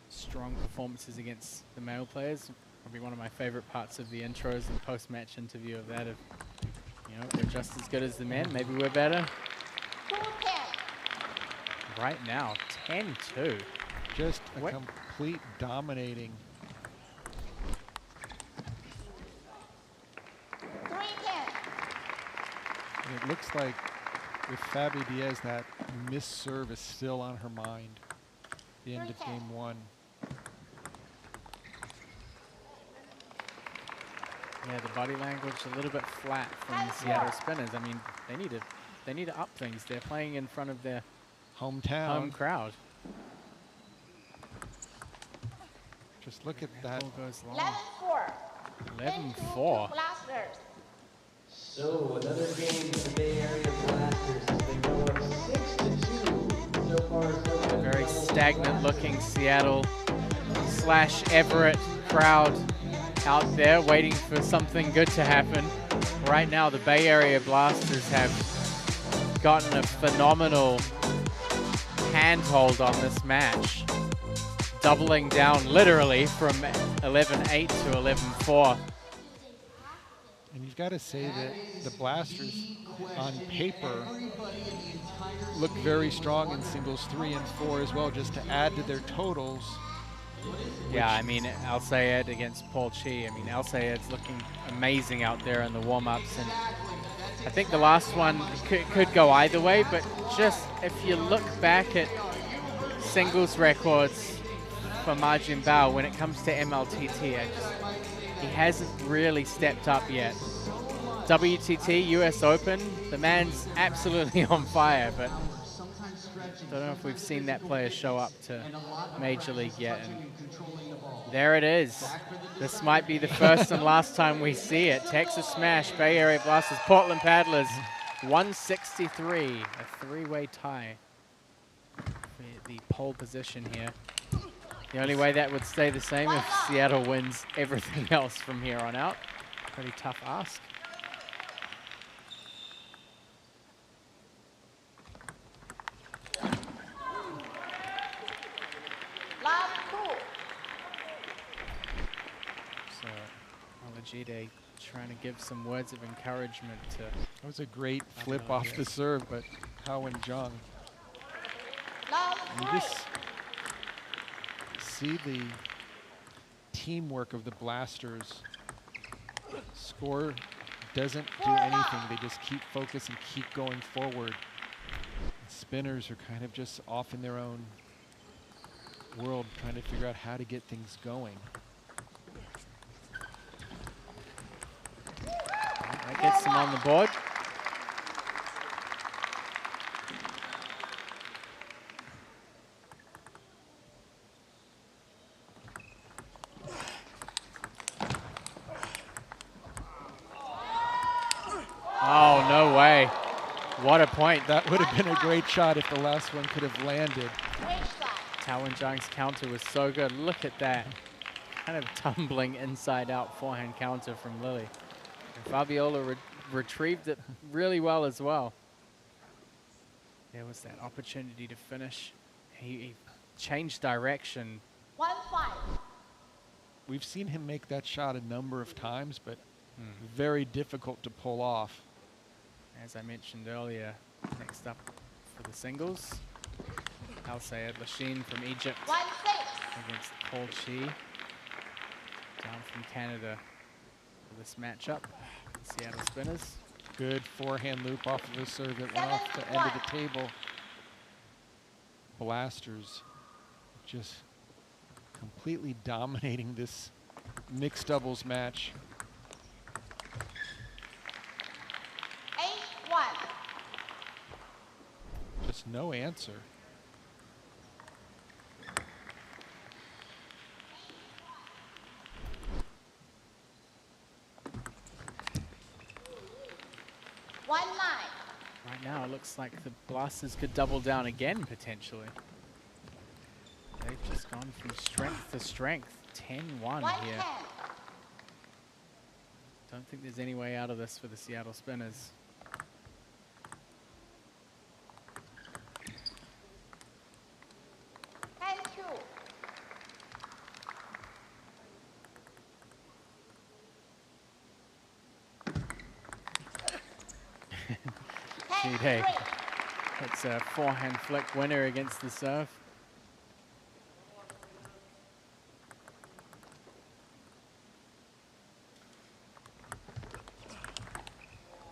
strong performances against the male players. Probably one of my favorite parts of the intros and post-match interview of that. Of, you know, we're just as good as the men. Maybe we're better. Right now, 10-2. Just a complete dominating. And it looks like with Fabi Diaz, that missed serve is still on her mind. The end of game one. Yeah, the body language a little bit flat from the Seattle Spinners. I mean, they need to up things. They're playing in front of their hometown home crowd. Just look at that. 11-4. So another game for the Bay Area Blasters as they go up 6-2 so far. A very stagnant looking Seattle / Everett crowd out there waiting for something good to happen. Right now the Bay Area Blasters have gotten a phenomenal handhold on this match, doubling down literally from 11-8 to 11-4. And you've got to say that the Blasters on paper look very strong in singles 3 and 4 as well, just to add to their totals. Yeah, I mean, Al Sayed against Paul Chi. I mean, Al Sayed's looking amazing out there in the warm-ups, and I think the last one could go either way, but just if you look back at singles records for Ma Jinbao when it comes to MLTT, he hasn't really stepped up yet. WTT, US Open, the man's absolutely on fire, but I don't know if we've seen that player show up to Major League yet. And there it is. This might be the first and last time we see it. Texas Smash, Bay Area Blasters, Portland Paddlers, 163, a three-way tie for the pole position here. The only way that would stay the same if Seattle wins everything else from here on out. Pretty tough ask. So, Olajide trying to give some words of encouragement to... That was a great flip off the serve, but Hao Jung. You just see the teamwork of the Blasters. Score doesn't do anything. They just keep focused and keep going forward. The Spinners are kind of just off in their own world, trying to figure out how to get things going. That gets them on the board. Oh, no way. What a point. That would have been a great shot if the last one could have landed. Hao Jung's counter was so good. Look at that. Kind of tumbling inside out forehand counter from Lily. And Fabiola retrieved it really well as well. There was that opportunity to finish. He changed direction. 1-5. We've seen him make that shot a number of times, but very difficult to pull off. As I mentioned earlier, next up for the singles. Al Sayed Lachine from Egypt against Paul Chi, down from Canada for this matchup. Seattle Spinners. Good forehand loop off of the serve that went off the end of the table. Blasters just completely dominating this mixed doubles match. 8-1. Just no answer. Right now, it looks like the Blasters could double down again, potentially. They've just gone from strength to strength. 10-1 here. Don't think there's any way out of this for the Seattle Spinners. Hey, it's a forehand flick winner against the serve.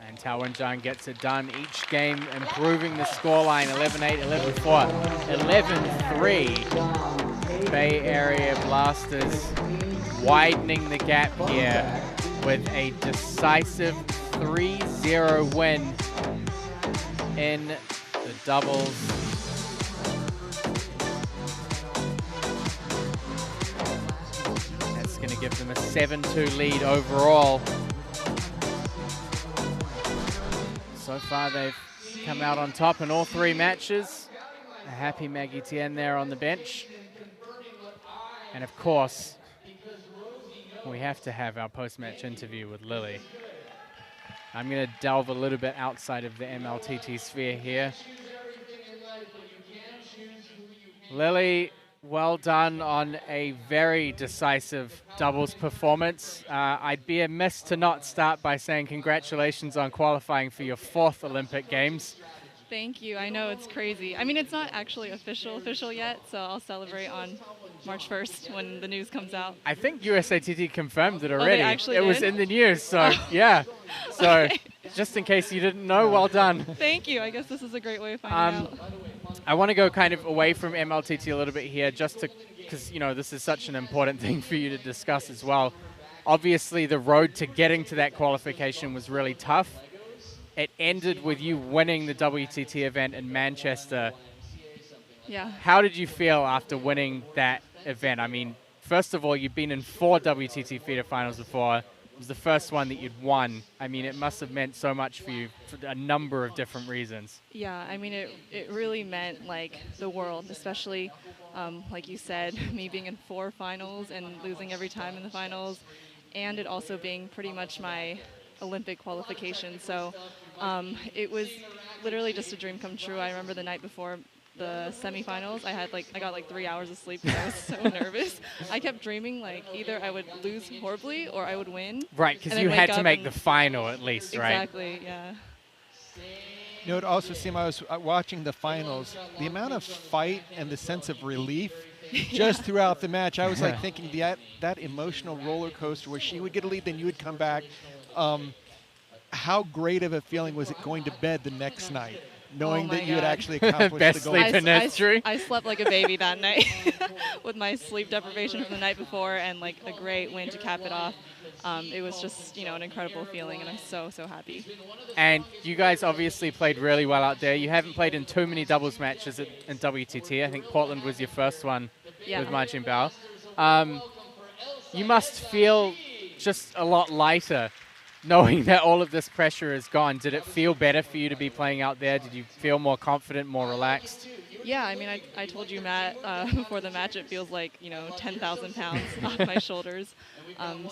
And Tao Wenjian gets it done. Each game improving the scoreline. 11-8, 11-4, 11-3. Bay Area Blasters widening the gap here with a decisive 3-0 win in the doubles. That's going to give them a 7-2 lead overall. So far they've come out on top in all 3 matches. A happy Maggie Tien there on the bench. And of course, we have to have our post-match interview with Lily. I'm going to delve a little bit outside of the MLTT sphere here. Lily, well done on a very decisive doubles performance. I'd be amiss to not start by saying congratulations on qualifying for your 4th Olympic Games. Thank you. I know it's crazy. I mean, it's not actually official yet, so I'll celebrate on March 1st when the news comes out. I think USATT confirmed it already. They actually it did? was in the news, so yeah. So Okay. just in case you didn't know, well done. Thank you. I guess this is a great way of finding out. I want to go kind of away from MLTT a little bit here, just to, because you know this is such an important thing for you to discuss as well. Obviously, the road to getting to that qualification was really tough. It ended with you winning the WTT event in Manchester. Yeah. How did you feel after winning that event? I mean, first of all, you've been in 4 WTT feeder finals before. It was the first one that you'd won. I mean, it must have meant so much for you for a number of different reasons. Yeah, I mean, it really meant, like, the world, especially, like you said, me being in 4 finals and losing every time in the finals, and it also being pretty much my Olympic qualification. So it was literally just a dream come true. I remember the night before the semifinals, I got like 3 hours of sleep because I was so nervous. I kept dreaming like either I would lose horribly or I would win. Right, because you had to make the final at least, right? Exactly, yeah. You know, it also seemed, I was watching the finals, the amount of fight and the sense of relief just throughout the match. I was like thinking that emotional roller coaster where she would get a lead, then you would come back. How great of a feeling was it going to bed the next night, knowing that you had actually accomplished Best the goal? sleep in history. I slept like a baby that night with my sleep deprivation from the night before and like a great win to cap it off. It was just, an incredible feeling, and I'm so, so happy. And you guys obviously played really well out there. You haven't played in too many doubles matches in WTT. I think Portland was your first one with Ma Jinbao. You must feel just a lot lighter knowing that all of this pressure is gone. Did it feel better for you to be playing out there? Did you feel more confident, more relaxed? Yeah, I mean, I told you, Matt, before the match, it feels like, 10,000 pounds off my shoulders.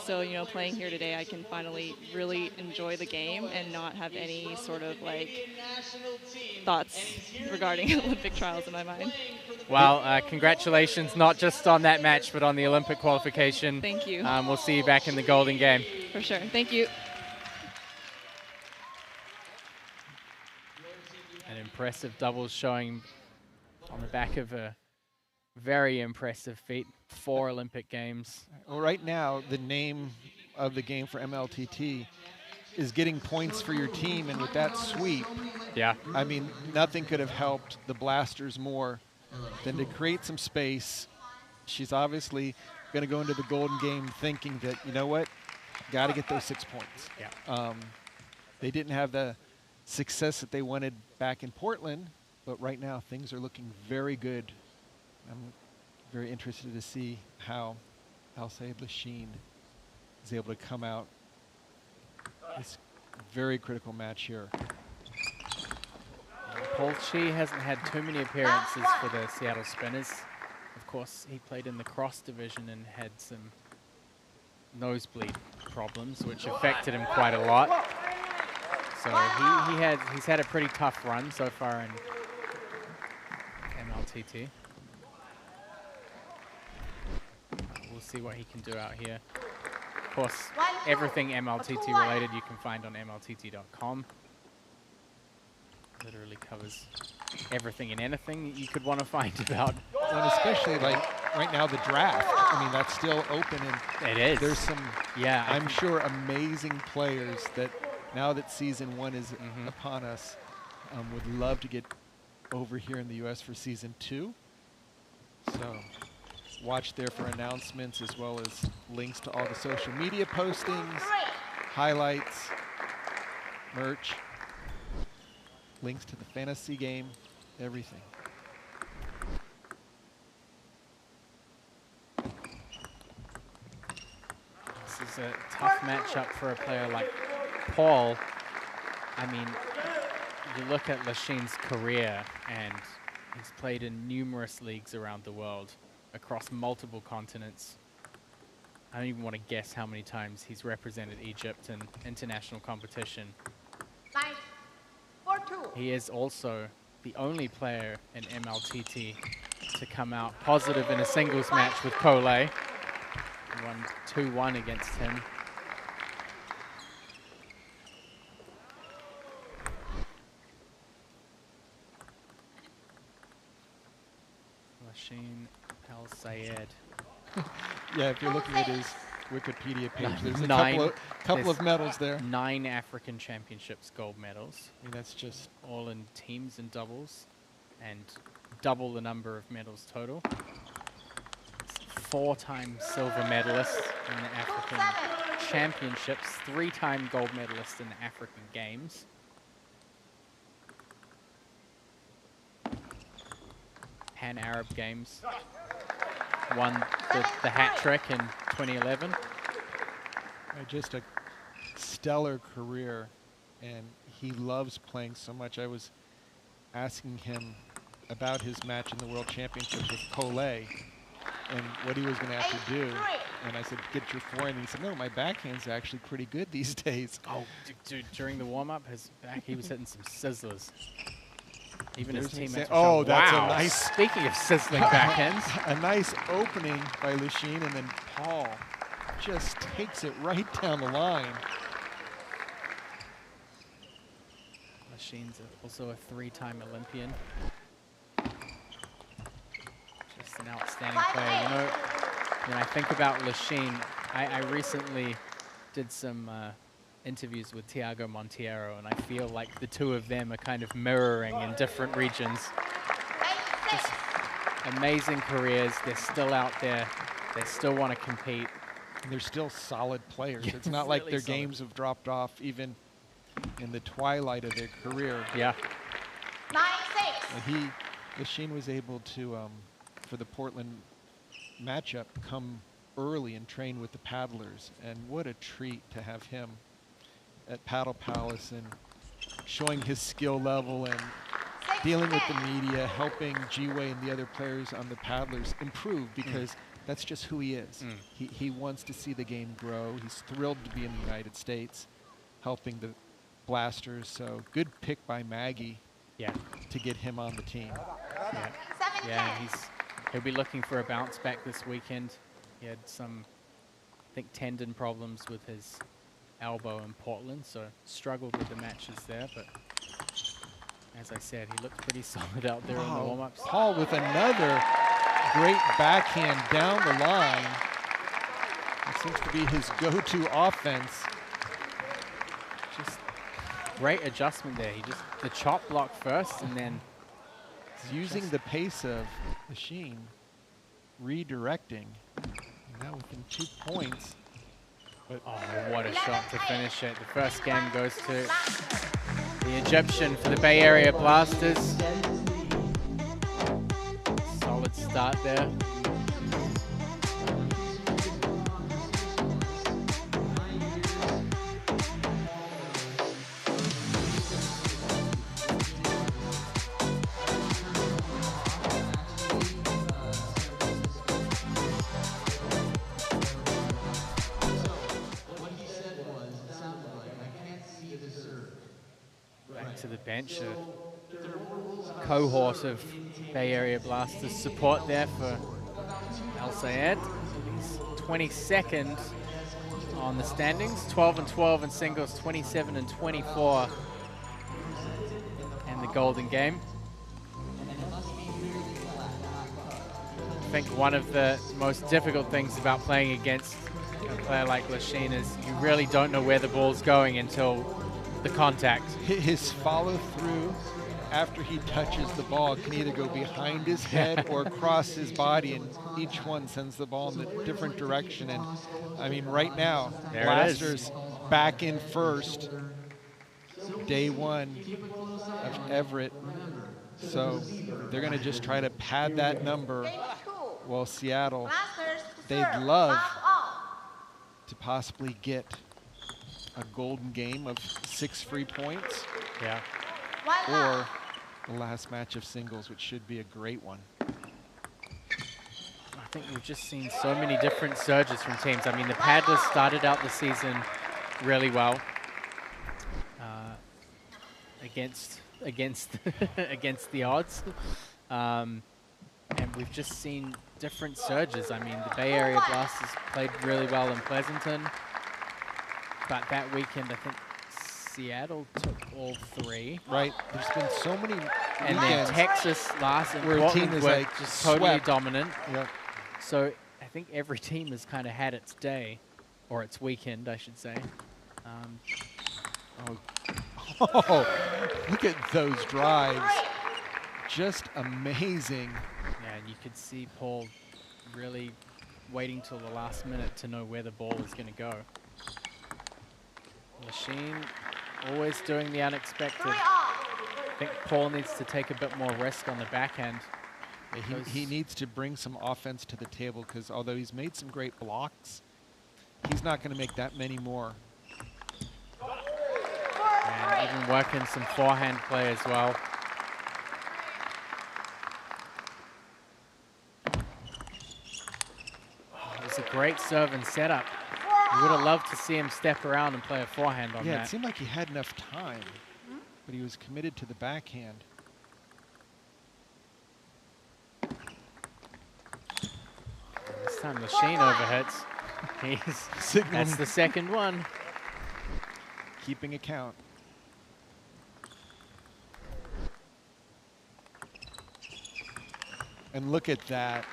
So, playing here today, I can finally really enjoy the game and not have any sort of, thoughts regarding Olympic trials in my mind. Well, congratulations, not just on that match, but on the Olympic qualification. Thank you. We'll see you back in the Golden Game. For sure. Thank you. An impressive doubles showing on the back of a very impressive feat. 4 Olympic Games. Well, right now, the name of the game for MLTT is getting points for your team, and with that sweep, yeah, I mean, nothing could have helped the Blasters more than to create some space. She's obviously going to go into the golden game thinking that, you know what, got to get those 6 points. Yeah. They didn't have the success that they wanted back in Portland, but right now things are looking very good. I'm very interested to see how Alsaid Lachine is able to come out this very critical match here. Paul Chi hasn't had too many appearances for the Seattle Spinners. Of course, he played in the cross division and had some nosebleed problems, which affected him quite a lot. So he's had a pretty tough run so far in MLTT. We'll see what he can do out here. Of course, everything MLTT related you can find on MLTT.com. Literally covers everything and anything you could want to find about. And especially like right now the draft. I mean, that's still open, and it is. There's some, yeah, I'm sure, amazing players that now that season 1 is upon us, would love to get over here in the U.S. for season 2. So watch there for announcements as well as links to all the social media postings, highlights, merch, links to the fantasy game, everything. This is a tough matchup for a player like Paul. I mean, you look at Lachine's career, and he's played in numerous leagues around the world, across multiple continents. I don't even want to guess how many times he's represented Egypt in international competition. He is also the only player in MLTT to come out positive in a singles match with Cole. Won 2-1 against him. Lachine Al-Sayed. Yeah, if you're looking at his Wikipedia page, there's a couple of medals there. 9 African Championships gold medals. I mean, that's just all in teams and doubles, and double the number of medals total. 4-time silver medalist in the African Championships, 3-time gold medalist in the African Games. Pan-Arab Games. Won the hat trick in 2011. Just a stellar career, and he loves playing so much. I was asking him about his match in the World Championships with Cole and what he was going to have to do. And I said, get your forehand. And he said, no, my backhand's actually pretty good these days. Oh, dude, during the warm-up, his back, he was hitting some sizzlers. Even his teammates were oh, showing, that's wow. a nice... Speaking of sizzling backhands. A nice opening by Lachine, and then Paul just takes it right down the line. Lachine's also a 3-time Olympian. Just an outstanding player. You know, when I think about Lachine, I recently did some interviews with Thiago Monteiro, and I feel like the two of them are kind of mirroring in different regions. Just amazing careers. They're still out there. They still want to compete. And they're still solid players. Yeah, it's not like really their solid. games have dropped off even in the twilight of their career. Yeah. Lachine was able to, for the Portland matchup, come early and train with the paddlers. And what a treat to have him at Paddle Palace and showing his skill level and dealing with the media, helping G-Way and the other players on the paddlers improve, because that's just who he is. He wants to see the game grow. He's thrilled to be in the United States, helping the Blasters. So good pick by Maggie to get him on the team. Yeah, he'll be looking for a bounce back this weekend. He had some, I think, tendon problems with his elbow in Portland, so struggled with the matches there, but As I said, he looked pretty solid out there in the warm-ups. Paul with another great backhand down the line. It seems to be his go-to offense. Just great adjustment there. He just, the chop block first and then he's using the pace of Lachine, redirecting. And now within 2 points. But oh, what a shot to finish it. The first game goes to the Egyptian for the Bay Area Blasters. Solid start there. To the bench, a cohort of Bay Area Blasters support there for Al Sayed. He's 22nd on the standings, 12 and 12 in singles, 27 and 24 in the Golden Game. I think one of the most difficult things about playing against a player like Lachine is you really don't know where the ball's going until the contact. His follow through after he touches the ball can either go behind his head or across his body, and each one sends the ball in a different direction. And I mean, right now, Blasters back in first, day one of Everett. So they're going to just try to pad that number. Well, Seattle, they'd love to possibly get a golden game of 6 free points. Yeah. Or the last match of singles, which should be a great one. I think we've just seen so many different surges from teams. I mean, the Paddlers started out the season really well against against the odds. And we've just seen different surges. I mean, the Bay Area Blasters played really well in Pleasanton. But that weekend, I think Seattle took all 3. Right. There's been so many and then Texas last and where Portland a team is were like just totally swept. dominant. Yep. So I think every team has kind of had its day, or its weekend, I should say. Oh, look at those drives. Just amazing. Yeah, and you could see Paul really waiting till the last minute to know where the ball was going to go. Lachine always doing the unexpected. I think Paul needs to take a bit more risk on the backhand. He needs to bring some offense to the table, because although he's made some great blocks, he's not going to make that many more. And even working some forehand play as well. It was a great serve and setup. You would have loved to see him step around and play a forehand on that. Yeah, it seemed like he had enough time, but he was committed to the backhand. This time Lachine overhits. That's the second one. Keeping account. And look at that.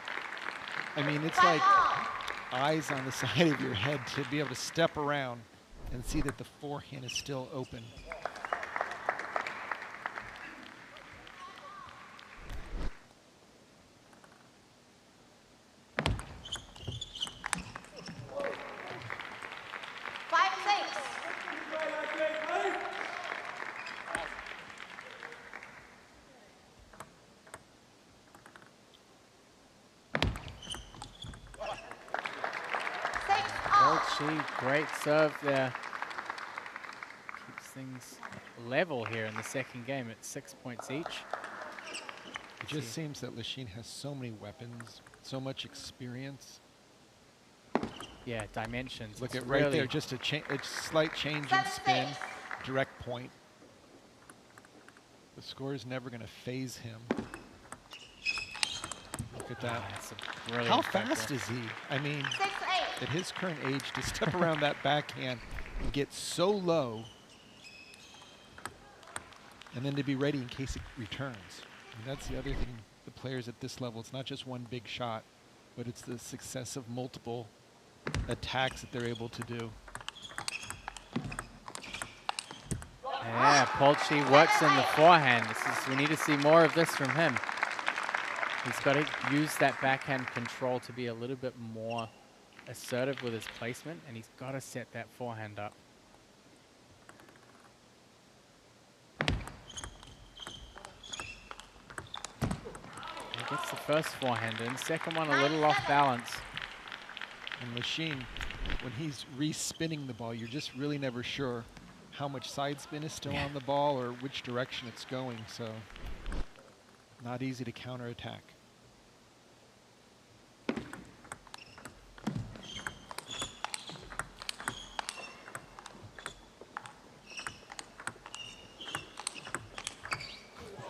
I mean, it's like eyes on the side of your head to be able to step around and see that the forehand is still open. Great serve there. Keeps things level here in the second game at 6 points each. It just seems that Lachine has so many weapons, so much experience. Yeah, dimensions. Look it's at right really there, just a slight change in spin, direct point. The score is never going to phase him. Look at that. How fast is he? I mean, at his current age, to step around that backhand and get so low. and then to be ready in case it returns. I mean, that's the other thing, the players at this level, it's not just one big shot, but it's the success of multiple attacks that they're able to do. Yeah, Paul Chi works in the forehand. We need to see more of this from him. He's got to use that backhand control to be a little bit more assertive with his placement, and he's got to set that forehand up. He gets the first forehand in, second one a little off balance. And Lachine, when he's re-spinning the ball, you're just really never sure how much side spin is still on the ball or which direction it's going, so not easy to counterattack.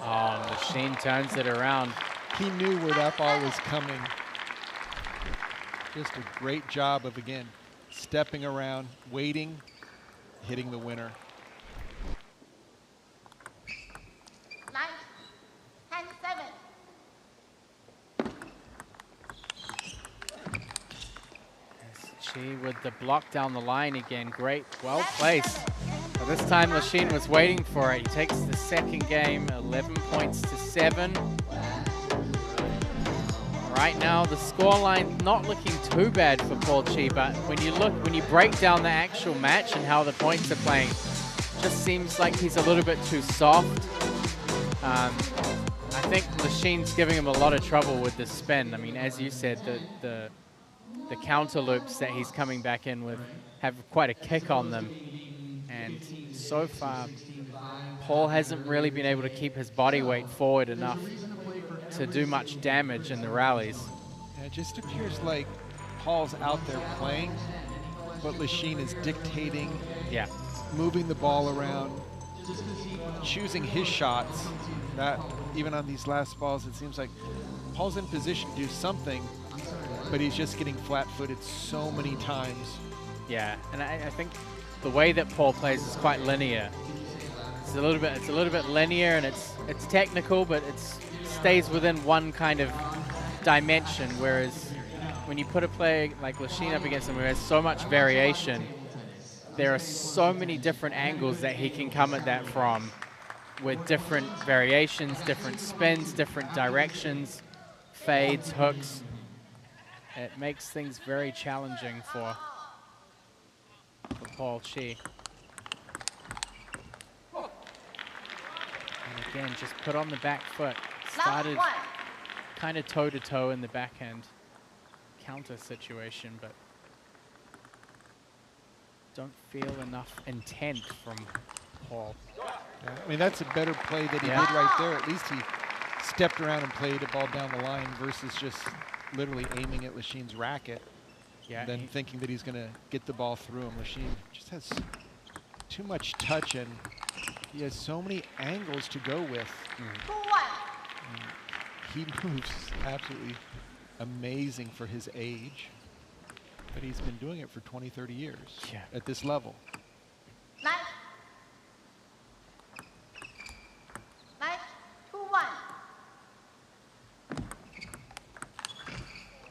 Oh, Lachine turns it around. He knew where that ball was coming. Just a great job of, again, stepping around, waiting, hitting the winner. 9, 10, 7. Chi with the block down the line again. Great, well placed. But this time Lachine was waiting for it. He takes the second game, 11 points to 7. Right now, the scoreline not looking too bad for Paul Chi, but when you break down the actual match and how the points are playing, it just seems like he's a little bit too soft. I think Lachine's giving him a lot of trouble with the spin. I mean, as you said, the counter loops that he's coming back in with have quite a kick on them. And so far, Paul hasn't really been able to keep his body weight forward enough to do much damage in the rallies. Yeah, it just appears like Paul's out there playing, but Lachine is dictating, moving the ball around, choosing his shots. That even on these last balls, it seems like Paul's in position to do something, but he's just getting flat-footed so many times. Yeah, and I think the way that Paul plays is quite linear. It's a little bit linear, and it's technical, but it stays within one kind of dimension. Whereas when you put a player like Lachine up against him, who has so much variation, there are so many different angles that he can come at that from, with different variations, different spins, different directions, fades, hooks. It makes things very challenging for Paul Chi. And again, just put on the back foot. Started kind of toe-to-toe in the backhand counter situation, but don't feel enough intent from Paul. Yeah, I mean, that's a better play that he did right there. At least he stepped around and played a ball down the line versus just literally aiming at Lachine's racket. Yeah, then thinking that he's going to get the ball through him. Lachine just has too much touch, and he has so many angles to go with. He moves absolutely amazing for his age, but he's been doing it for 20, 30 years at this level. 9, 2, 1.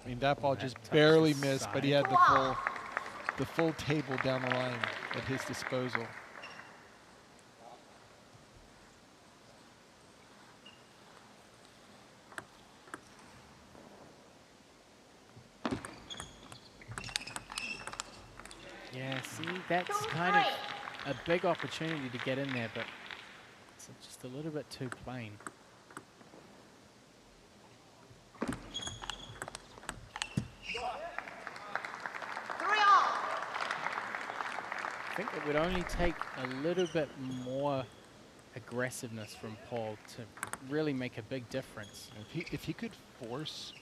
I mean, that ball just barely missed, but he had the full table down the line at his disposal. Yeah, see, that's kind of a big opportunity to get in there, but it's just a little bit too plain. I think it would only take a little bit more aggressiveness from Paul to really make a big difference. If he could force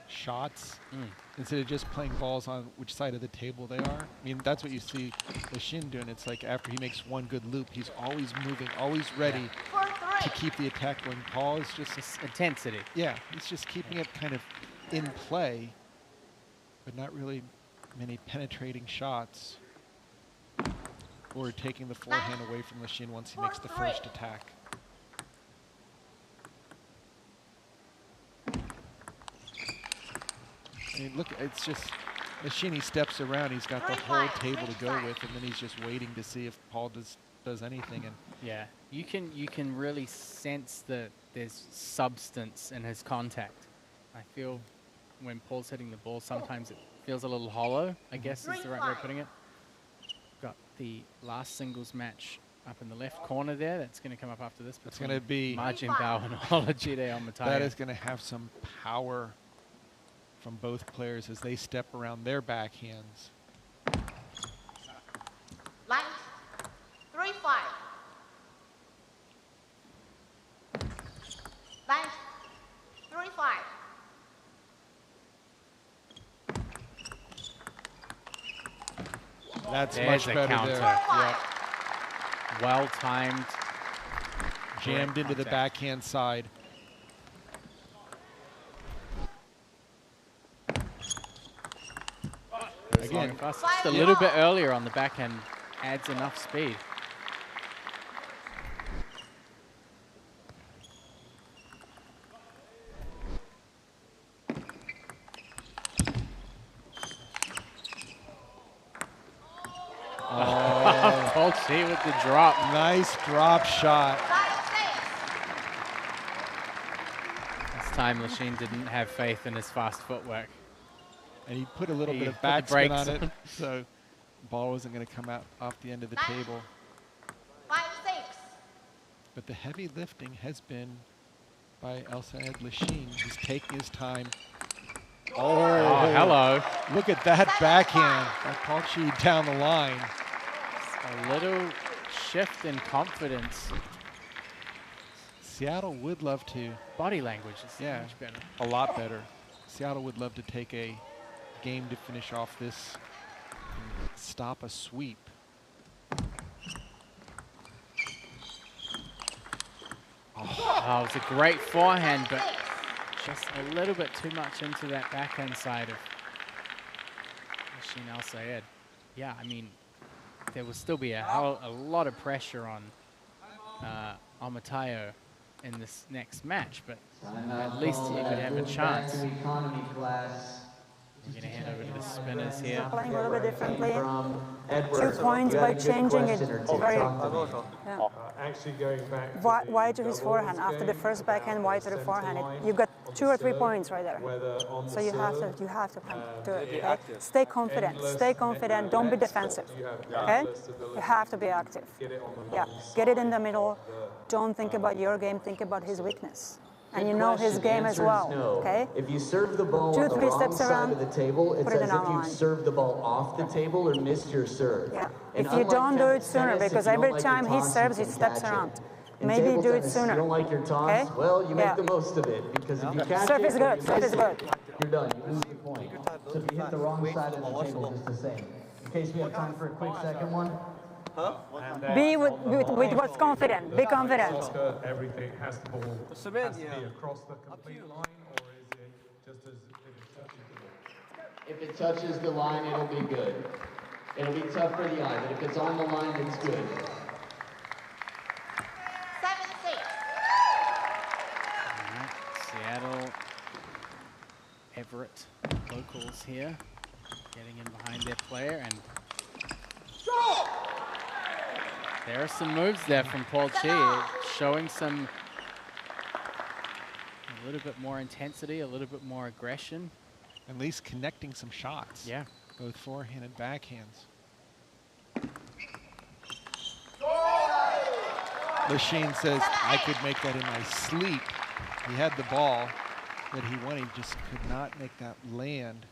shots instead of just playing balls on which side of the table they are. I mean, that's what you see Lachine doing. It's like after he makes one good loop, he's always moving, always ready to keep the attack going. Paul is just intensity. Yeah, he's just keeping it kind of in play, but not really many penetrating shots or taking the forehand away from Lachine once he makes the first attack. I mean, look, it's just Machini steps around. He's got the whole table to go with, and then he's just waiting to see if Paul does anything. And yeah, you can really sense that there's substance in his contact. I feel when Paul's hitting the ball, sometimes it feels a little hollow, I guess is the right way of putting it. Got the last singles match up in the left corner there. That's going to come up after this. It's going to be Ma Jinbao and Olajide Amataya. That is going to have some power from both players as they step around their backhands. Line 3-5. Line 3-5. That's There's much a better counter. there. Yep. Well timed. Jammed into the backhand side. Again, just a little bit earlier on the backhand adds enough speed. Oh, Paul Chi with the drop. Nice drop shot. This time Lachine didn't have faith in his fast footwork. And he put a little He bit of put the backspin brakes on it, on. so the ball wasn't going to come out off the end of the table. 5-6. But the heavy lifting has been by El-Sayed Lachine. He's taking his time. Oh, hello. Look at that backhand by Paul Chi down the line. A little shift in confidence. Seattle would love to. Body language is much better. A lot better. Seattle would love to take a game to finish off this and stop a sweep. Oh, it was a great forehand, but just a little bit too much into that backhand side of Lachine El-Sayed. Yeah, I mean, there will still be a lot of pressure on Amataya in this next match, but at least he could have a chance. We're going to head over to the spinners here. Playing a little bit differently. 2 points by changing it. Very, Actually going back. Wide to his forehand. After the first backhand, wide to the forehand. You've got 2 or 3 points right there. So you have to do it. Okay? Stay confident. Stay confident. Don't be defensive. Okay? You have to be active. Yeah. Get it in the middle. Don't think about your game. Think about his weakness. And you know his game as well, okay? If you serve the ball 2 or on the 3 wrong steps side around, of the table, it's put it as in if our you line. served the ball off the table or missed your serve. Yeah. And If you unlike don't do it tennis, sooner, if because you don't every like time your he toss, serves, you he can steps catch it. around. In Maybe table do it tennis, sooner. You don't like your toss? Okay? Well, you Yeah. make the most of it, because if you catch Serve it, is or good, you serve miss is good. it, you're done. You lose the point. So if you hit the wrong side of the table, just the same. In case we have time for a quick second one. Be what's confident. Be confident. Everything has to be across the complete line, or is it just as if it touches the line? If it touches the line, it'll be good. It'll be tough for the eye, but if it's on the line, it's good. 7-6. Seattle, Everett locals here, getting in behind their player, and there are some moves there from Paul Chi, showing a little bit more intensity, a little bit more aggression. At least connecting some shots. Yeah. Both forehand and backhands. Lachine says, I could make that in my sleep. He had the ball that he wanted, he just could not make that land.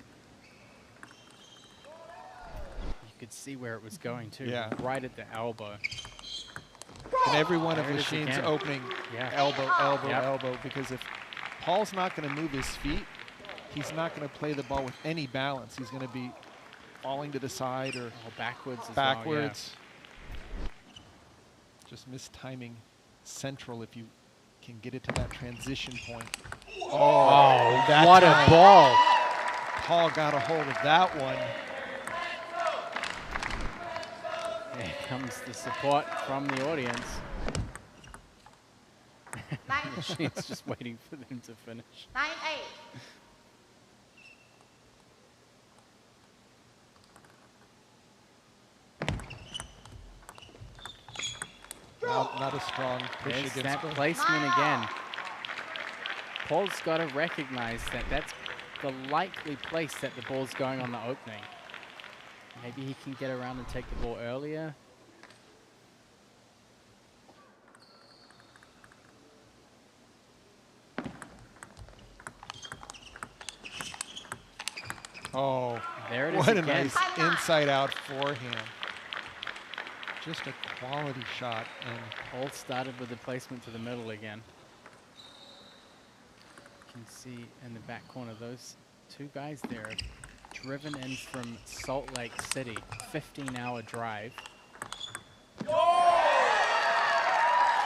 You could see where it was going too, Yeah. right at the elbow. And every one of There it is Lachine's again. opening, Yeah. elbow, elbow, Yep. elbow, because if Paul's not going to move his feet, he's not going to play the ball with any balance. He's going to be falling to the side or backwards as well, backwards. Just mistiming central if you can get it to that transition point. Oh, that what time, a ball. Paul got a hold of that one. Here comes the support from the audience. She's just waiting for them to finish. 9-8. Not a strong push There's against that Paul. placement again. Paul's got to recognize that that's the likely place that the ball's going on the opening. Maybe he can get around and take the ball earlier. Oh, there it is what a again. nice inside-out forehand. Just a quality shot. And Paul started with the placement to the middle again. You can see in the back corner, those two guys there have driven in from Salt Lake City, 15-hour drive. From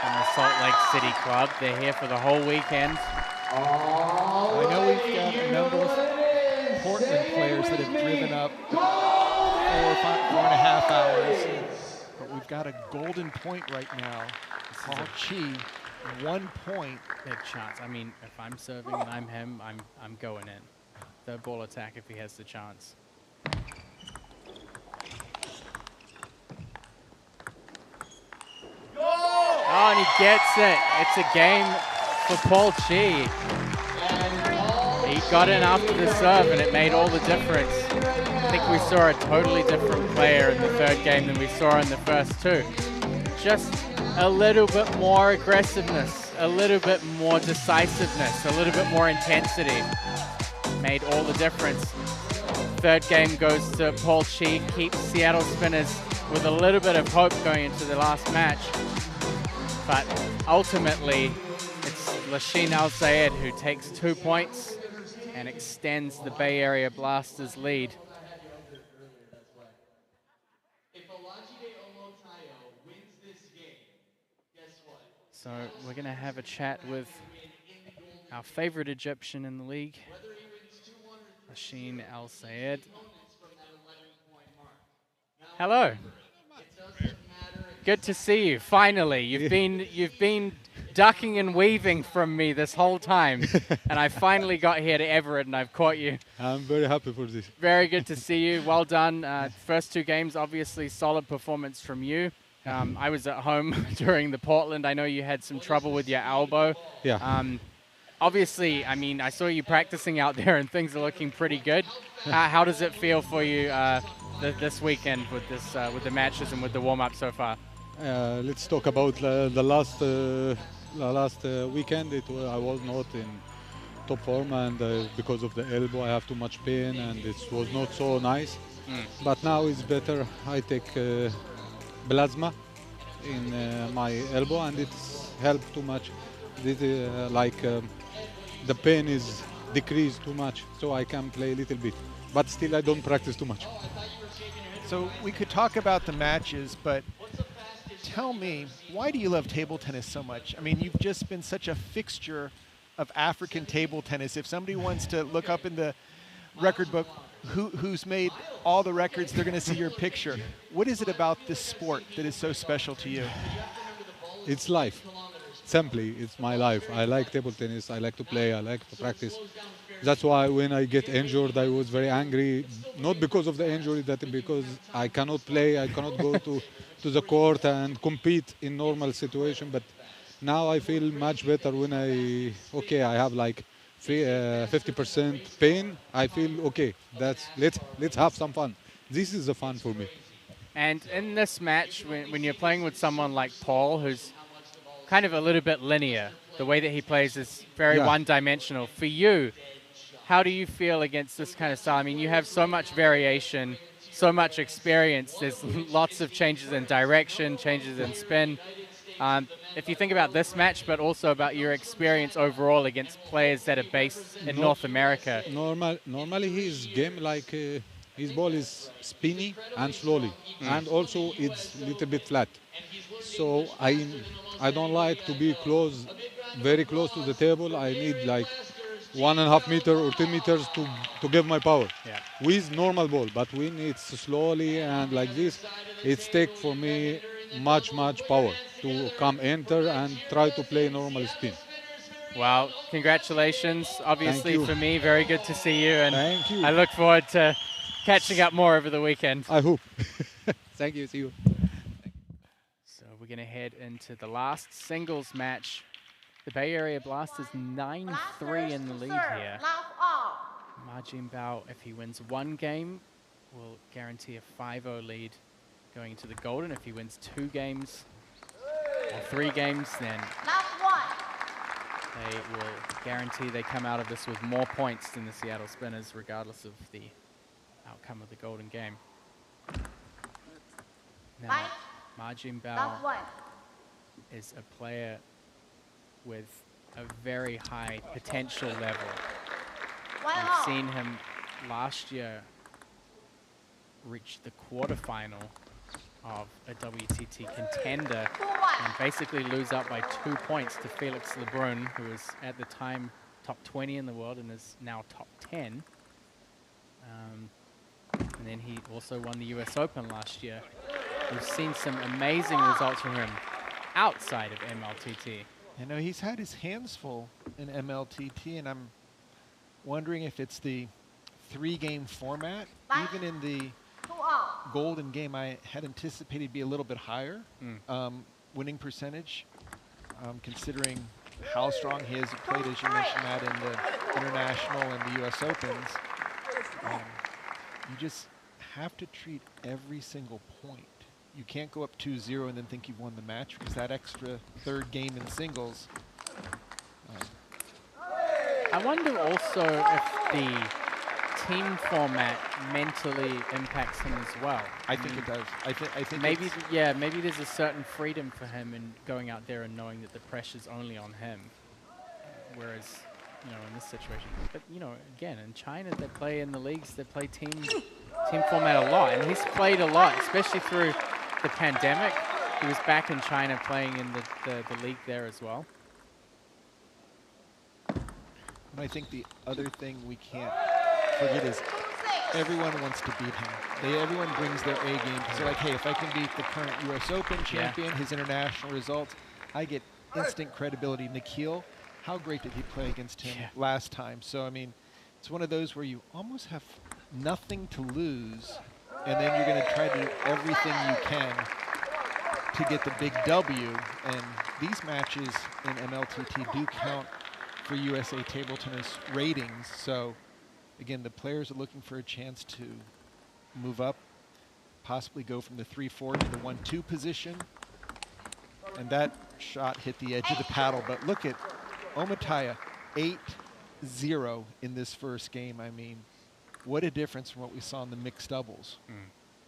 the Salt Lake City club. They're here for the whole weekend. I know we've got a number of Portland players that have driven up 4.5 hours, but we've got a golden point right now. Paul Chi, 1 point. Big chance. I mean, if I'm serving and I'm him, I'm going in. Third ball attack if he has the chance. Oh, and he gets it. It's a game for Paul Chi. He got in after the serve, and it made all the difference. I think we saw a totally different player in the third game than we saw in the first two. Just a little bit more aggressiveness, a little bit more decisiveness, a little bit more intensity. Made all the difference. Third game goes to Paul Chi, keeps Seattle Spinners with a little bit of hope going into the last match. But ultimately, it's Lasheen Al-Sayed who takes 2 points and extends the Bay Area Blasters lead. So we're going to have a chat with our favorite Egyptian in the league, Lasheen Al-Sayed. Hello. Good to see you. Finally, you've been ducking and weaving from me this whole time, and I finally got here to Everett, and I've caught you. I'm very happy for this. Very good to see you. Well done. First two games, obviously solid performance from you. I was at home during the Portland. I know you had some trouble with your elbow. Yeah. Obviously, I mean, I saw you practicing out there, and things are looking pretty good. How does it feel for you this weekend with the matches and with the warm-up so far? Let's talk about the last weekend. I was not in top form, and because of the elbow, I have too much pain, and it was not so nice. But now it's better. I take plasma in my elbow, and it's helped too much. The pain is decreased too much, so I can play a little bit. But still, I don't practice too much. So we could talk about the matches, but tell me, why do you love table tennis so much? I mean, you've just been such a fixture of African table tennis. If somebody wants to look up in the record book who's made all the records, they're going to see your picture. What is it about this sport that is so special to you? It's life. Simply, it's my life. I like table tennis. I like to play. I like to practice. That's why when I get injured, I was very angry. Not because of the injury, that because I cannot play. I cannot go to the court and compete in normal situation. But now I feel much better when I have like 50% pain. I feel okay. Let's have some fun. This is the fun for me. And in this match, when you're playing with someone like Paul, who's kind of a little bit linear, the way that he plays is very one-dimensional. For you, how do you feel against this kind of style? I mean, you have so much variation, so much experience. There's lots of changes in direction, changes in spin. If you think about this match, but also about your experience overall against players that are based in North America. Normally his game, like his ball is spinny and slowly, and also it's a little bit flat. So I don't like to be very close to the table. I need like 1.5 meters or 2 meters to give my power with normal ball. But when it's slowly and like this, it takes for me much power to enter and try to play normal spin. Well, congratulations. Obviously for me, very good to see you, and thank you. I look forward to catching up more over the weekend. I hope. Thank you. See you. So we're going to head into the last singles match. The Bay Area Blasters 9-3 in the lead here. Ma Jinbao, if he wins one game, will guarantee a 5-0 lead going into the Golden. If he wins 2 games or 3 games, then they will guarantee they come out of this with more points than the Seattle Spinners, regardless of the outcome of the Golden game. Now, Ma Jinbao is a player with a very high potential level. We've seen him last year reach the quarterfinal of a WTT contender and basically lose out by 2 points to Felix Lebrun, who was at the time top 20 in the world and is now top 10. And then he also won the US Open last year. We've seen some amazing results from him outside of MLTT. You know, he's had his hands full in MLTT, and I'm wondering if it's the 3-game format. Even in the Golden game, I had anticipated it'd be a little bit higher winning percentage, considering how strong he has played, as you mentioned, that in the International and the US Opens. You just have to treat every single point. You can't go up 2-0 and then think you've won the match, because that extra 3rd game in singles. I wonder also if the team format mentally impacts him as well. I think it does. I think maybe maybe there's a certain freedom for him in going out there and knowing that the pressure's only on him. Whereas, you know, in this situation, but you know, again, in China they play in the leagues, they play team format a lot, and he's played a lot, especially through the pandemic. He was back in China playing in the league there as well. And I think the other thing we can't forget is everyone wants to beat him. Everyone brings their A game. So like, hey, if I can beat the current US Open champion, his international results, I get instant credibility. Nikhil, how great did he play against him last time? So, I mean, it's one of those where you almost have nothing to lose, and then you're going to try to do everything you can to get the big W. And these matches in MLTT do count for USA Table Tennis ratings. So, again, the players are looking for a chance to move up, possibly go from the 3-4 to the 1-2 position. And that shot hit the edge of the paddle. But look at Omataya, 8-0 in this first game. I mean, what a difference from what we saw in the mixed doubles.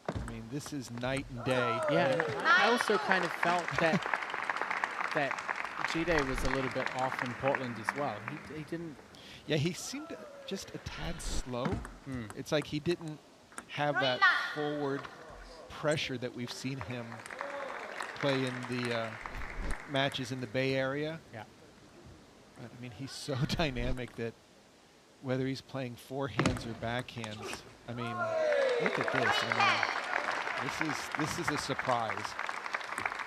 I mean, this is night and day. Yeah, I also kind of felt that G-Day was a little bit off in Portland as well. He didn't... Yeah, he seemed just a tad slow. It's like he didn't have that forward pressure that we've seen him play in the matches in the Bay Area. Yeah. But, I mean, he's so dynamic that whether he's playing forehands or backhands, I mean, look at this. I mean, this is a surprise.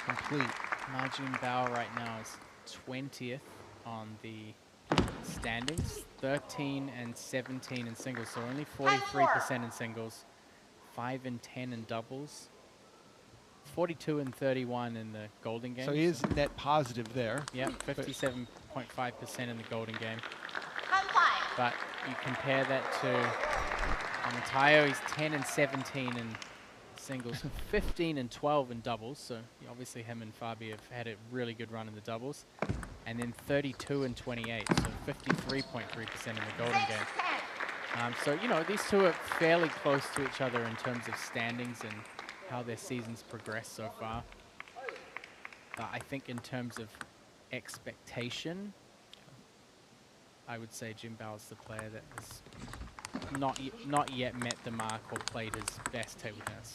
Complete. Ma Jinbao right now is 20th on the standings, 13 and 17 in singles, so only 43% in singles, 5 and 10 in doubles, 42 and 31 in the Golden game. So he is net positive there. Yeah, 57.5% in the Golden game. But you compare that to Omataya, he's 10 and 17 in singles, 15 and 12 in doubles. So obviously him and Fabi have had a really good run in the doubles. And then 32 and 28, so 53.3% in the Golden game. So, you know, these two are fairly close to each other in terms of standings and how their seasons progress so far. But I think in terms of expectation, I would say Jinbao is the player that has not yet met the mark or played his best table tennis.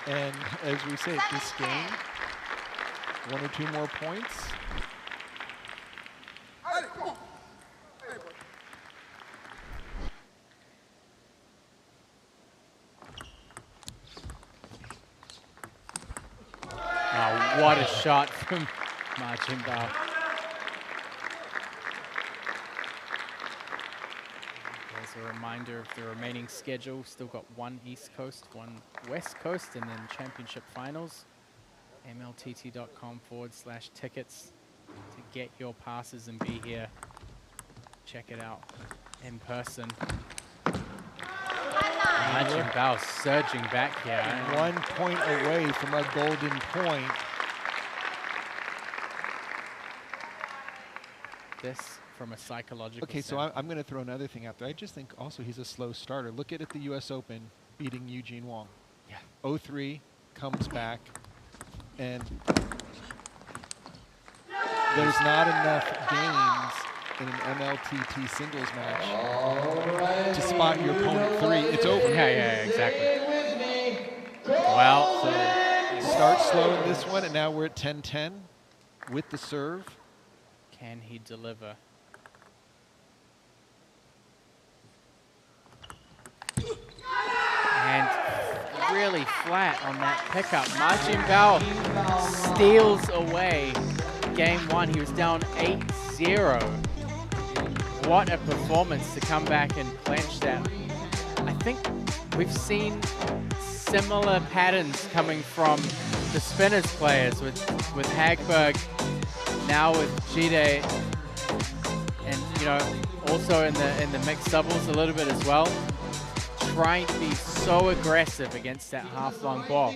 And as we say, this game, 1 or 2 more points. Oh, what a shot from Ma Jinbao. There's a reminder of the remaining schedule. Still got 1 East Coast, 1 West Coast, and then championship finals. mltt.com/tickets to get your passes and be here. Check it out in person. Jinbao surging back here. 1 point away from a golden point. This from a psychological Okay, so standpoint. I'm going to throw another thing out there. I just think also he's a slow starter. Look at the U.S. Open beating Eugene Wong. Yeah. 0-3, comes back, and there's not enough games in an MLTT singles match to spot your opponent 3. It's over. Yeah, exactly. Well, so start slow in this one, and now we're at 10-10 with the serve. Can he deliver? And really flat on that pickup. Ma Jinbao steals away game 1. He was down 8-0. What a performance to come back and clinch that. I think we've seen similar patterns coming from the spinners players with Hagberg, now with Jide, and also in the mixed doubles a little bit as well, trying to be so aggressive against that half-long ball.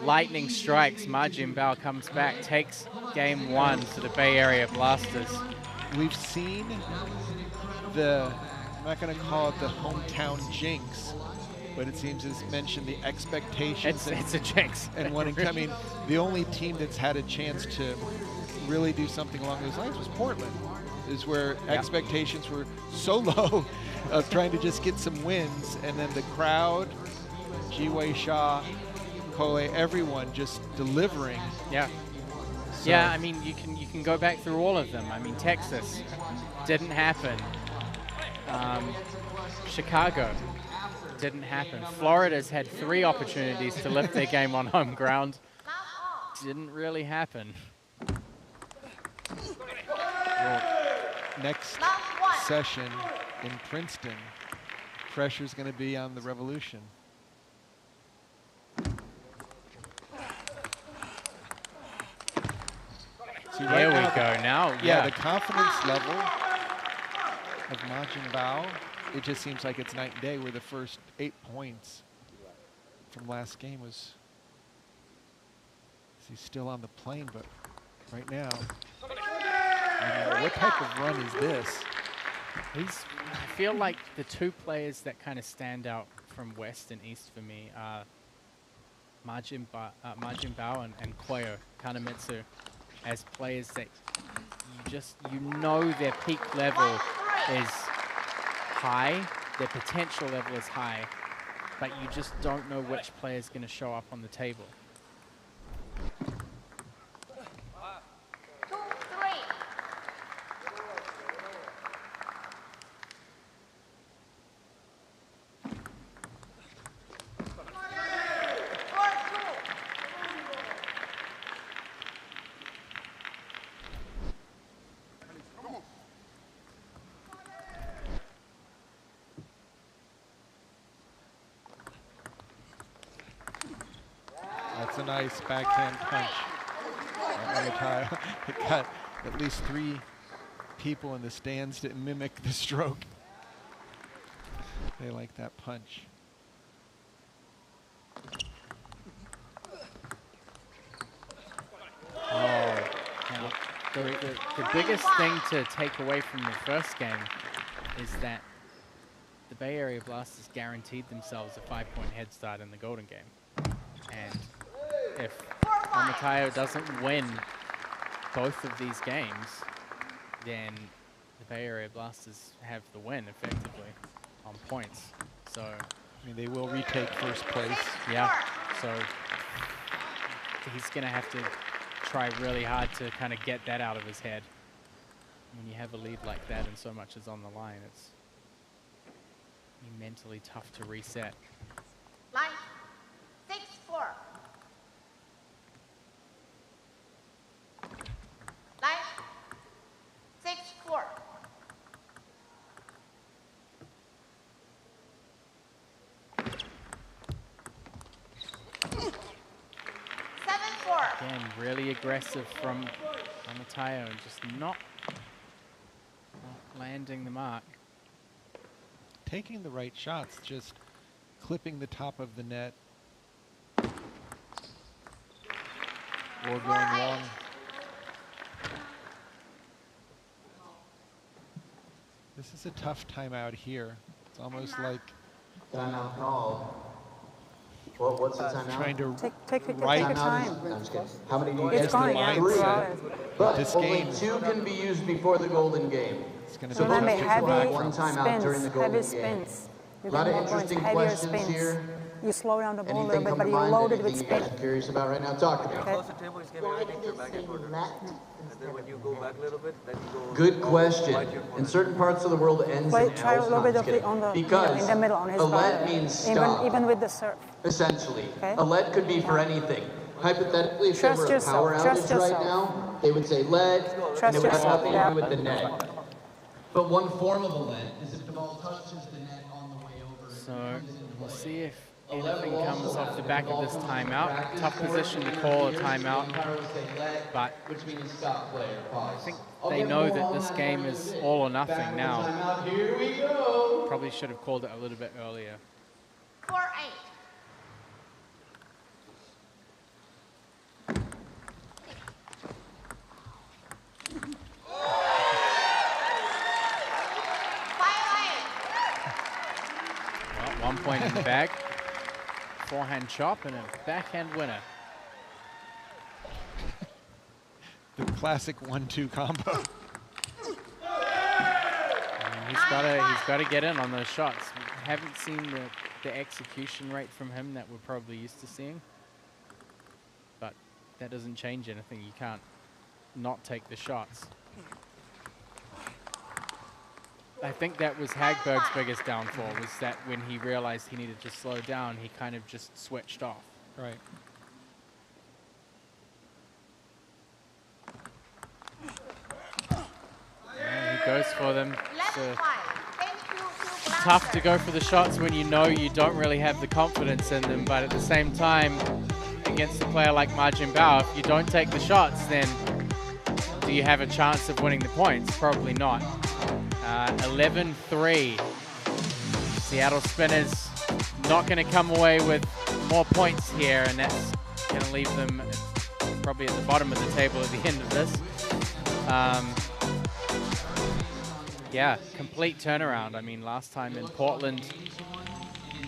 Lightning strikes, Ma Jinbao comes back, takes game 1 to the Bay Area Blasters. We've seen I'm not going to call it the hometown jinx, but it seems as mentioned the expectations. It's a jinx. And wanting to, I mean, the only team that's had a chance to really do something along those lines was Portland, is where expectations were so low of trying to just get some wins, and then the crowd, Jiwei Sha, Kole, everyone just delivering. Yeah. So yeah, I mean, you can go back through all of them. I mean, Texas didn't happen. Chicago didn't happen. Florida's had 3 opportunities to lift their game on home ground. Didn't really happen. Well, next session in Princeton, pressure's going to be on the Revolution. See, there we go now. Yeah, the confidence level of Ma Jinbao, it just seems like it's night and day, where the first 8 points from last game was, he's still on the plane, but right now, what type of run is this? I feel like the 2 players that kind of stand out from West and East for me are Ma Jinbao and Koyo Kanemitsu, as players that you know their peak level is high, their potential level is high, but you just don't know which player is going to show up on the table. 2-3. That's a nice backhand punch. It got at least 3 people in the stands to mimic the stroke. They like that punch. Oh, now, the biggest thing to take away from the first game is that the Bay Area Blasters guaranteed themselves a 5-point head start in the Golden Game. And if Amatayo doesn't win both of these games, then the Bay Area Blasters have the win effectively on points. So, I mean, they will retake first place. Yeah. So he's going to have to try really hard to kind of get that out of his head. When you have a lead like that and so much is on the line, it's mentally tough to reset. Line 6-4. Line 6-4. 7-4. Again, really aggressive from Amateo, just not landing the mark. Taking the right shots, just clipping the top of the net. Or going wrong. This is a tough timeout here. It's almost like Timeout call. What's the timeout? trying to Take your right time. I'm just kidding. How many do you It's get? going, yeah. But this only game, 2 can be used before the golden game. it's going to So be Remember, tough to heavy come back one from. timeout during the golden heavy game. spins. You A lot get of more points, interesting heavier questions spins. here. You slow down the ball a little Anything bit, come but to you mind? load it with Anything you guys spin. are curious about right now? Talk to me. Okay. Close the table is giving everything to your backhand quarter. And then when you go back a little bit, then you go. Good question. In certain parts of the world, ends Play, in try a L's. little No, bit I'm of just it on the, kidding. Because in the middle, on his a let body. means stop. Even with the serve. Essentially. Okay. A let could be for anything. Hypothetically, if there Trust were a power yourself, trust outage right yourself. now, they would say lead, and Trust it would have yourself, nothing to yeah. do with the net. But one form of a lead is if the ball touches the net on the way over. So we'll see if anything comes off the back of this timeout. Tough position to call a timeout, but I think they know that this game is all or nothing now. Here we go. Probably should have called it a little bit earlier. 4-8. Well, 1 point in the bag. Forehand chop and a backhand winner. The classic 1-2 combo. And he's got to get in on those shots. We haven't seen the execution rate from him that we're probably used to seeing. But that doesn't change anything. You can't not take the shots. I think that was Hagberg's biggest downfall, was that when he realized he needed to slow down, he kind of just switched off. Right. And he goes for them. So tough to go for the shots when you know you don't really have the confidence in them, but at the same time, against a player like Ma Jinbao, if you don't take the shots, then do you have a chance of winning the points? Probably not. 11-3. Seattle Spinners not going to come away with more points here, and that's going to leave them probably at the bottom of the table at the end of this. Yeah, complete turnaround. I mean, last time in Portland,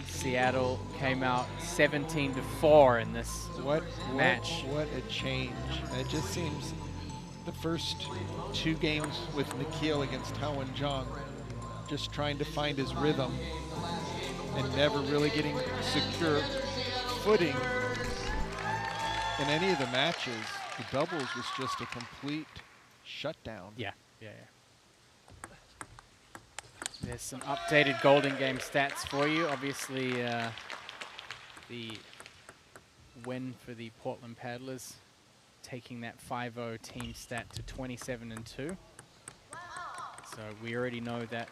Seattle came out 17-4 in this match. What a change. It just seems the first 2 games with Nikhil against Tao Zhang, just trying to find his rhythm and never really getting secure footing in any of the matches. The doubles was just a complete shutdown. Yeah. There's some updated Golden Game stats for you. Obviously, the win for the Portland Paddlers, taking that 5-0 team stat to 27-2. So we already know that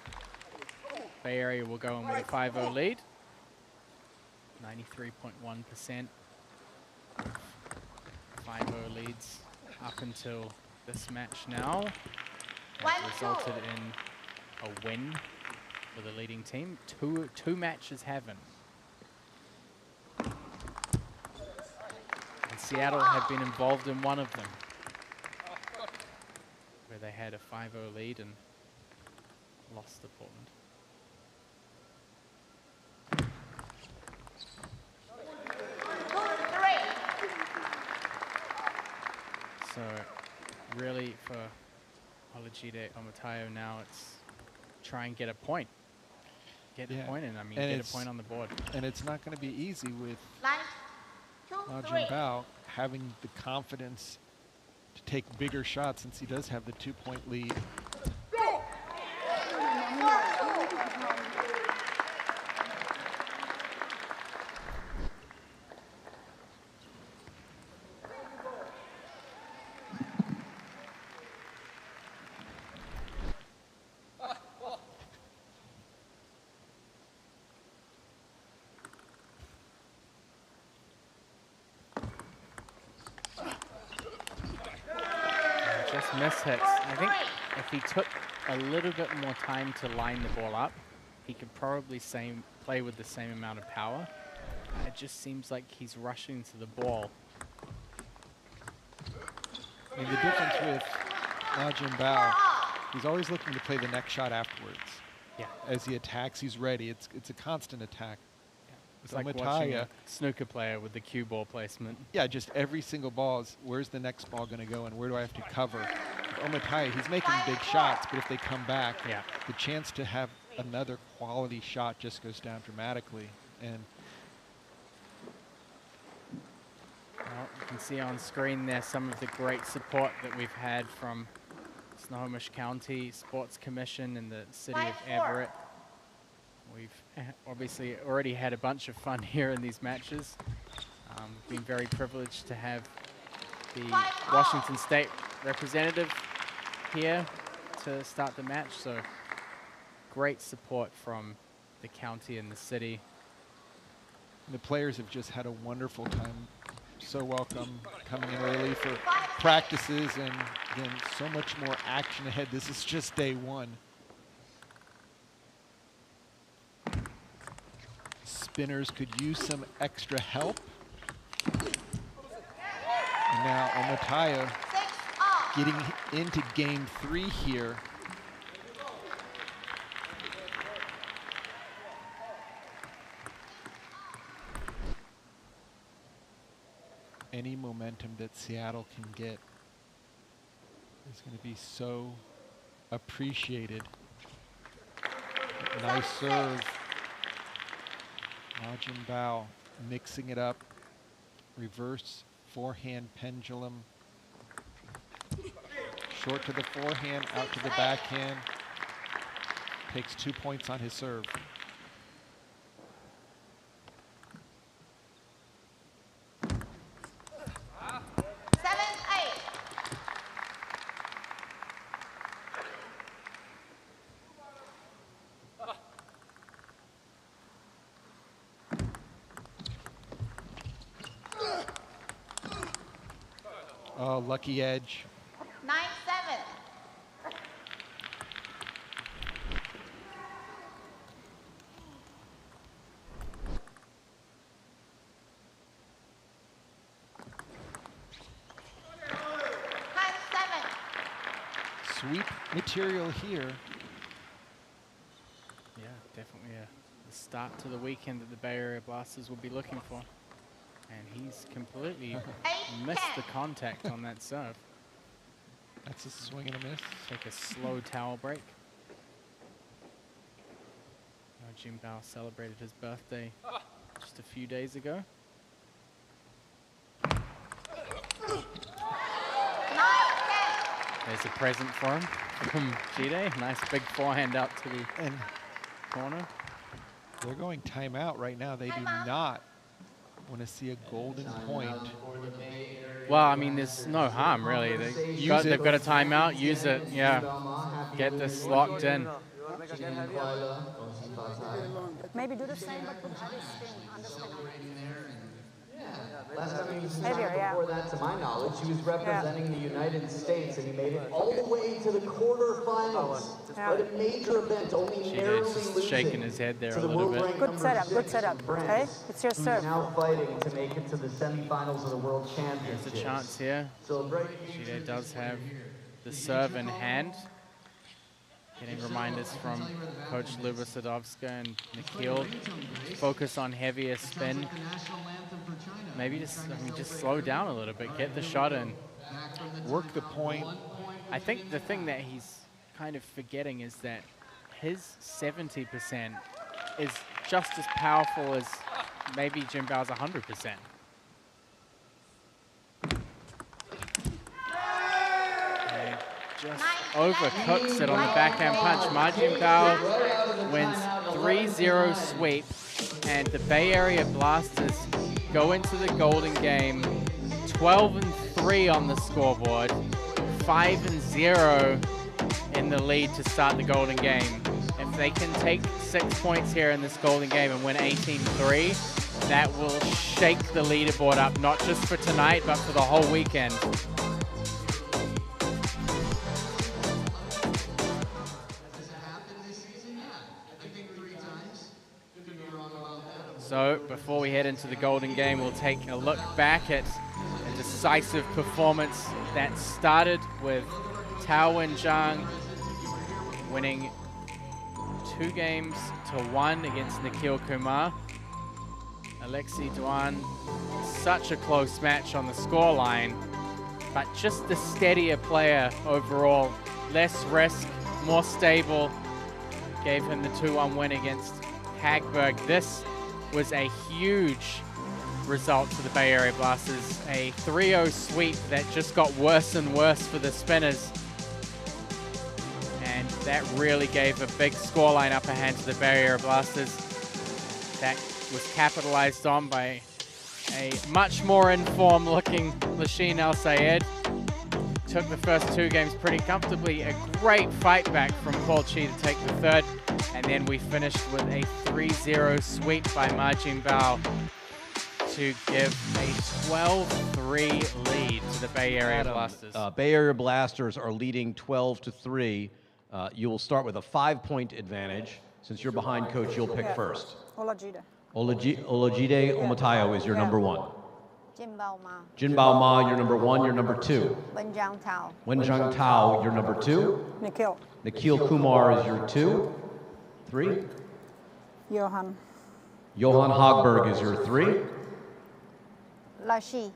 Bay Area will go in with a 5-0 lead. 93.1% 5-0 leads up until this match now has resulted in a win for the leading team. Two matches haven't. And Seattle have been involved in one of them, where they had a 5-0 lead and lost to Portland. So really for Olajide Omotayo now, it's try and get a point. Get a point in, I mean, get a point on the board. And it's not going to be easy with Ma Jinbao having the confidence to take bigger shots, since he does have the 2-point lead. miss hits. I think if he took a little bit more time to line the ball up, he could probably play with the same amount of power. It just seems like he's rushing to the ball. I mean, the difference with Jinbao, he's always looking to play the next shot afterwards. Yeah. As he attacks, he's ready. It's a constant attack. Yeah. It's like watching a snooker player with the cue ball placement. Yeah, just every single ball is, where's the next ball going to go and where do I have to cover? With Omataya, he's making big shots, but if they come back, the chance to have another quality shot just goes down dramatically. And well, you can see on screen there some of the great support that we've had from Snohomish County Sports Commission and the city of Everett. We've obviously already had a bunch of fun here in these matches. We've been very privileged to have the Washington State representative here to start the match, so great support from the county and the city. The players have just had a wonderful time. So welcome, coming in early for practices, and again, so much more action ahead. This is just day one. Spinners could use some extra help. And now Omataya getting into game 3 here. Any momentum that Seattle can get is going to be so appreciated. Nice serve. Jinbao mixing it up. Reverse forehand pendulum. Short to the forehand, out to the backhand. Takes 2 points on his serve. Oh, lucky edge. 9-7. Sweep material here. Yeah, definitely a start to the weekend that the Bay Area Blasters will be looking for. And he's completely missed the contact on that serve. That's a swing and a miss. Take a slow towel break. Jinbao celebrated his birthday just a few days ago. There's a present for him from G-Day. Nice big forehand out to the corner. They're going timeout right now. They do not want to see a golden point. Well, I mean, there's no harm, really. They've got a timeout. Use it, yeah. Get this locked in. Maybe do the same, but put heavy spin on the spin. Last time he was in before that, to my knowledge, he was representing the United States, and he made it all the way to the quarterfinals. But a major event, only narrowly losing shaking his head there a little bit. Good setup, okay? It's your serve. Now fighting to make it to the semifinals of the World Championships. There's a chance here. G-Day does have the serve in hand. Getting reminders from Coach Luba Sadovska and Nikhil. Focus on heavier spin. Maybe just slow down a little bit. Get the shot in. Work the point. I think the thing that he's kind of forgetting is that his 70% is just as powerful as maybe Jinbao's 100%. Just overcooks it on the backhand punch. Ma Jinbao wins 3-0 sweep, and the Bay Area Blasters go into the Golden Game 12-3 on the scoreboard, 5-0 in the lead to start the Golden Game. If they can take 6 points here in this Golden Game and win 18-3, that will shake the leaderboard up, not just for tonight, but for the whole weekend. So before we head into the golden game, we'll take a look back at a decisive performance that started with Tao Wen-Zhang winning 2-1 against Nikhil Kumar. Alexei Duan, such a close match on the scoreline, but just the steadier player overall. Less risk, more stable, gave him the 2-1 win against Hagberg. This was a huge result to the Bay Area Blasters. A 3-0 sweep that just got worse and worse for the spinners. And that really gave a big scoreline upper hand to the Bay Area Blasters. That was capitalized on by a much more informed looking Lasheen Al Sayed. Took the first 2 games pretty comfortably. A great fight back from Paul Chi to take the third. And then we finished with a 3-0 sweep by Ma Jinbao to give a 12-3 lead to the Bay Area Blasters. Bay Area Blasters are leading 12-3. You will start with a 5-point advantage. Since you're behind coach, you'll pick first. Olajide. Olajide Omotayo is your number 1. Jinbao Ma. Jinbao Ma, you're number 1. You're number 2. Wen-Zhang Tao. Wen-Zhang Tao, you're number 2. Nikhil. Nikhil Kumar is your 2. 3. Johan. Johan Hagberg is your 3. Lashi.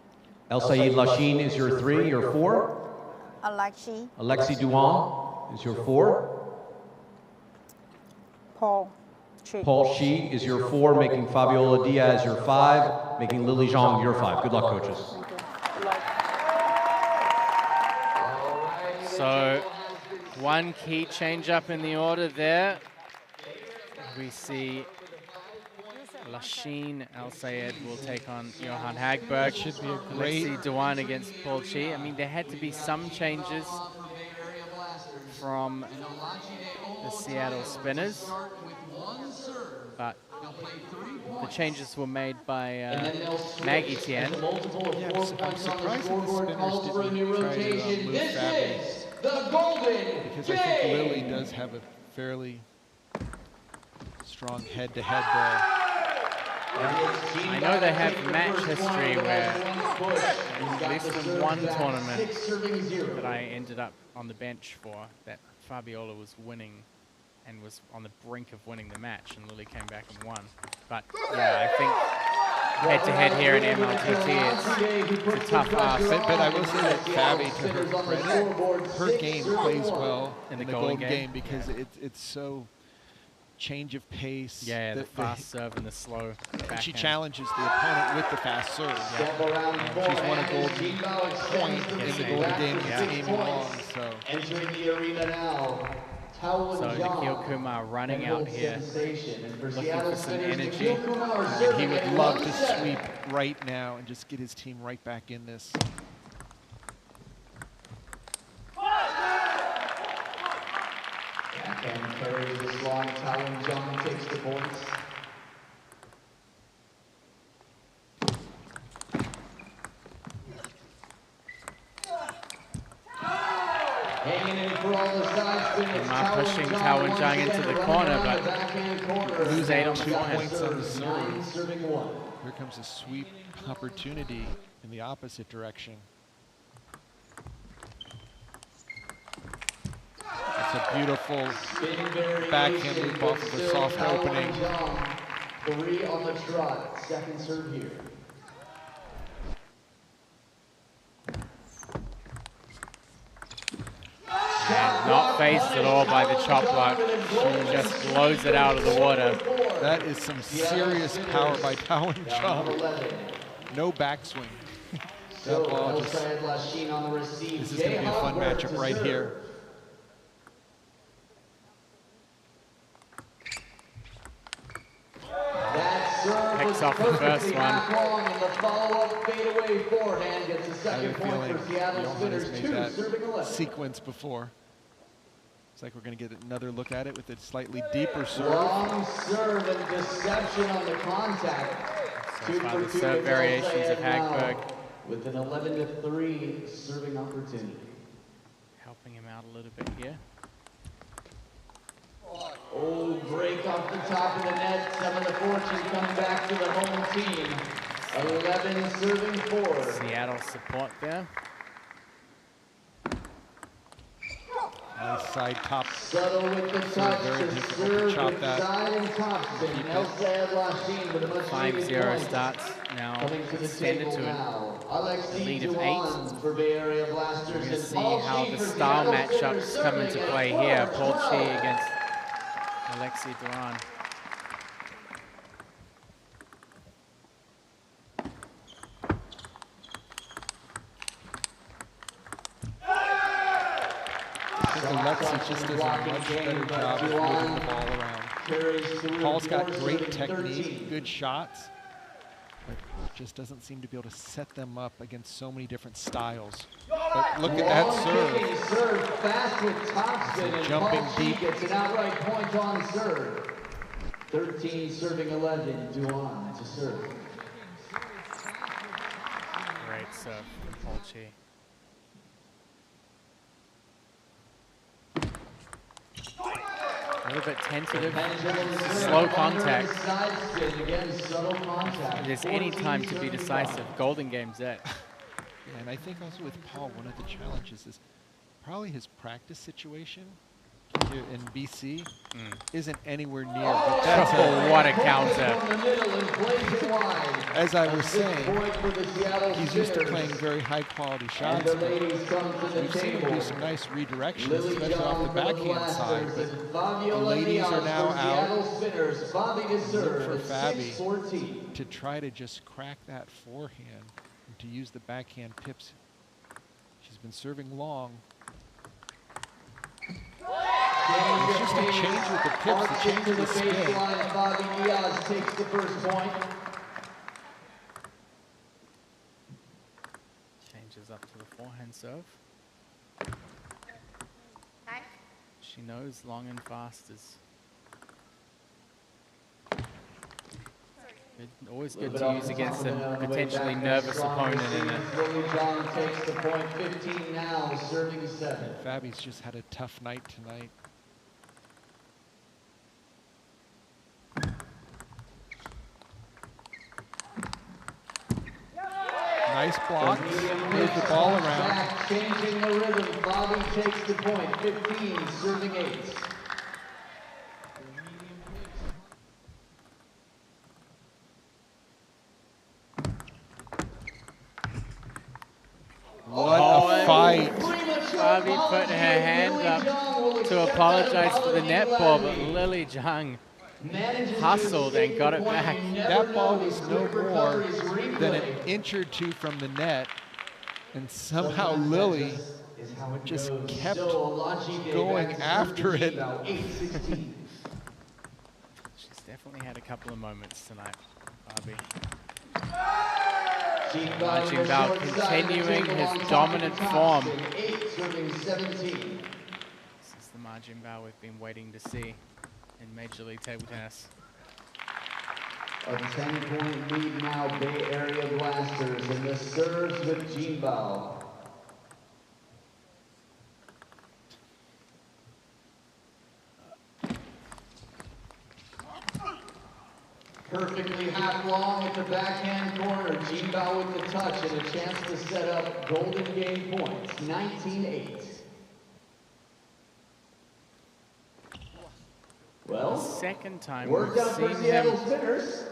El Sayed Lasheen is your 3. Your 4. Alexei. Alexei Duan is your 4. Paul Chi. Paul Chi is your 4, making Fabiola Diaz your 5, making Lily Zhang your 5. Good luck, coaches. So one key change up in the order there. We see Lasheen Al Sayed will take on Johan Hagberg. That should be a great... Alexei Duan against Paul Chi. I mean, there had to be some changes from the Seattle Spinners, but the changes were made by Maggie Tian. Yeah, I'm surprised that the Spinners didn't try to move Fabi, because I think Lily does have a fairly strong head-to-head there. I know they have match history where, at least in one tournament that I ended up on the bench for, that Fabiola was winning and was on the brink of winning the match, and Lily came back and won. But yeah, I think head-to-head here in MLTT, it's a tough ask. But I will say that Fabi, to her credit, her game plays well in the golden game because it's so change of pace. Yeah, the fast serve and the slow backhand. She challenges the opponent with the fast serve. Yeah. She's won a golden point in the golden game against Amy Wong. So. Entering the arena now. So Nikhil Kumar running out here, looking for some energy. And he would love to sweep right now and just get his team right back in this. And carries this long. Tao Wen-Zhang takes the points. Hanging in for all the side spin. Kumar pushing Tao Wen-Zhang into the corner, but lose 8 on the 2 forehand. points on the serve. Here comes a sweep opportunity in the opposite direction. It's a beautiful backhand loop off of a soft opening. 3 on the trot. Second serve here. And not phased at all by the chop block. She just blows it out of the water. That is some serious power by Tao Wen-Zhang. No backswing. That ball just, this is going to be a fun matchup right here. Picks off the first one. I have a feeling Johan has made that sequence before. Looks like we're going to get another look at it with a slightly deeper serve. Long serve and deception on the contact. So far the serve variations of Hagberg. With an 11-3 serving opportunity. Helping him out a little bit here. Oh, break off the top of the net. Some of the fortune coming back to the home team. 11 serving 4. Seattle support there. Nice side top. Subtle with the touch to serve with side and topspin. Elsa Lashine with a much 5-0 starts now extended to a lead of 8. for Bay Area Blasters. We're going to see how the style matchups come into play here. Paul Chi against Alexei Duran. Alexei just does a much better job of moving the ball around. Paul's got great technique, good shots, but just doesn't seem to be able to set them up against so many different styles. But look at that serve. Fast with topspin, and jumping Paul deep. Chi gets an outright point on serve. 13 serving 11, Duan to serve. Great serve from Paul Chi. A little bit tentative, slow contact. If there's any time to be decisive, golden game's it. Yeah, and I think also with Paul, one of the challenges is probably his practice situation here in BC isn't anywhere near. But that's what a counter. As I was saying, he's used to playing very high quality shots. We've seen him do some nice redirections, especially off the backhand side. But the ladies are now out. Look for Fabi to try to just crack that forehand and to use the backhand pips. She's been serving long. It's just a change with the pips, a change with the spin. Fabi takes the first point. Changes up to the forehand serve. She knows long and fast is good. Always good to use against a potentially nervous opponent in it. John takes the point, 15 now, serving 7. Fabi's just had a tough night tonight. Nice block, move the ball around. Back, changing the rhythm, Fabi takes the point, 15, serving 8. What a fight. Fabi put her hand up to apologize for the net ball, but Lily Zhang hustled and got it back. That ball was no more than an inch or two from the net, and somehow Lily just kept going after it. She's definitely had a couple of moments tonight, Fabi. Jinbao continuing his dominant form. This is the Ma Jinbao we've been waiting to see in Major League Table Tennis. A 10-point lead now, Bay Area Blasters, and the serves with Jinbao. Perfectly half long at the backhand corner. Jinbao with the touch and a chance to set up golden game points. 19-8. Well, second time worked we've out for seen Seattle him. Spinners.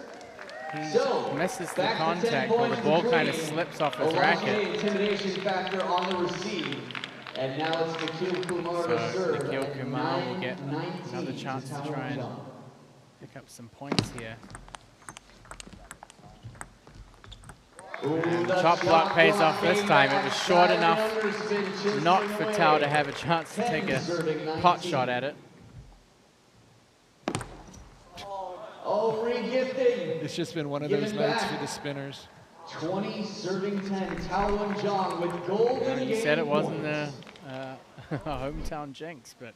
He misses the contact, or the ball kind of slips off his racket. Intimidation factor on the receive. And now it's Nikhil Kumar to serve. So Nikhil Kumar will get another chance to try and pick up some points here. And the chop block pays off this time. It was short enough not for Tao to have a chance to take a pot shot at it. Oh, re-gifting. It's just been one of those nights for the spinners. 20 serving 10, Tao and Zhang with golden game. You said it wasn't a hometown jinx, but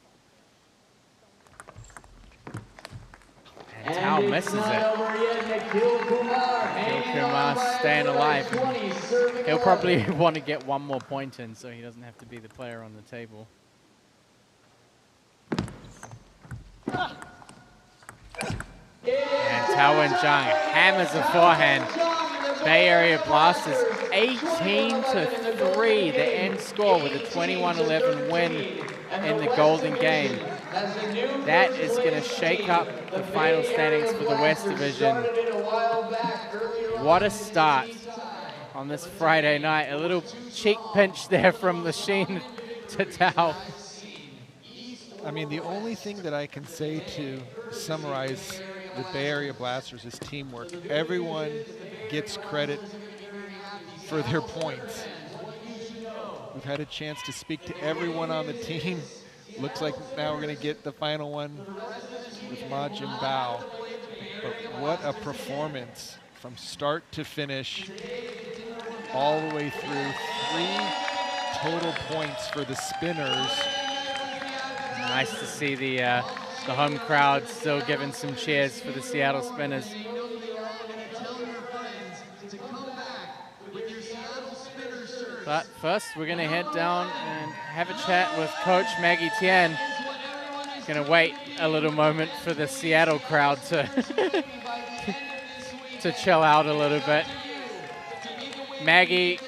and Tao misses it. Nikhil Kumar staying alive. He'll probably want to get one more point in so he doesn't have to be the player on the table. And Tao Wen-Zhang hammers a forehand. Bay Area Blasters 18-3, the end score with a 21-11 win in the Golden Game. That is going to shake up the final standings for the West Division. What a start on this Friday night. A little cheek pinch there from Lachine to Tao. I mean, the only thing that I can say to summarize the Bay Area Blasters is teamwork. Everyone gets credit for their points. We've had a chance to speak to everyone on the team. Looks like now we're going to get the final one with Ma Jinbao. But what a performance from start to finish, all the way through. 3 total points for the spinners. Nice to see the home crowd still giving some cheers for the Seattle Spinners. But first, we're going to head down and have a chat with Coach Maggie Tian. Going to wait a little moment for the Seattle crowd to to chill out a little bit. Maggie,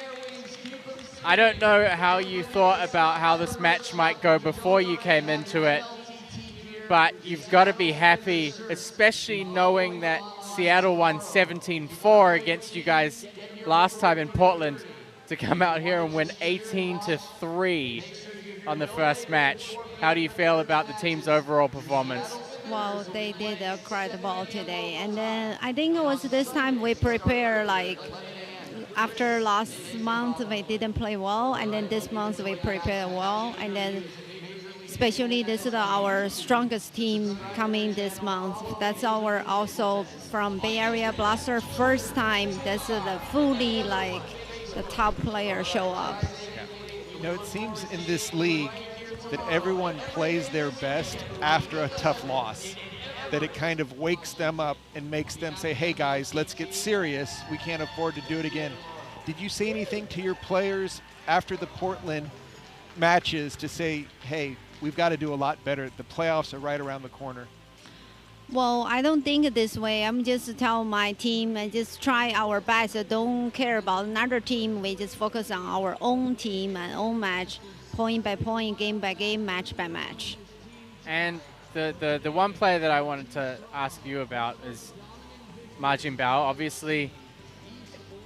I don't know how you thought about how this match might go before you came into it, but you've got to be happy, especially knowing that Seattle won 17-4 against you guys last time in Portland, to come out here and win 18-3 on the first match. How do you feel about the team's overall performance? Well, they did incredible today. And then I think it was this time we prepare like after last month we didn't play well, and then this month we prepared well, and then especially this is our strongest team coming this month. That's our also from Bay Area Blaster first time. That's the fully like the top player show up. You know, it seems in this league that everyone plays their best after a tough loss, that it kind of wakes them up and makes them say, hey guys, let's get serious. We can't afford to do it again. Did you say anything to your players after the Portland matches to say, hey, we've got to do a lot better. The playoffs are right around the corner? Well, I don't think this way. I'm just tell my team and just try our best. Don't care about another team. We just focus on our own team and own match, point by point, game by game, match by match. And the one player that I wanted to ask you about is Ma Jinbao. Obviously,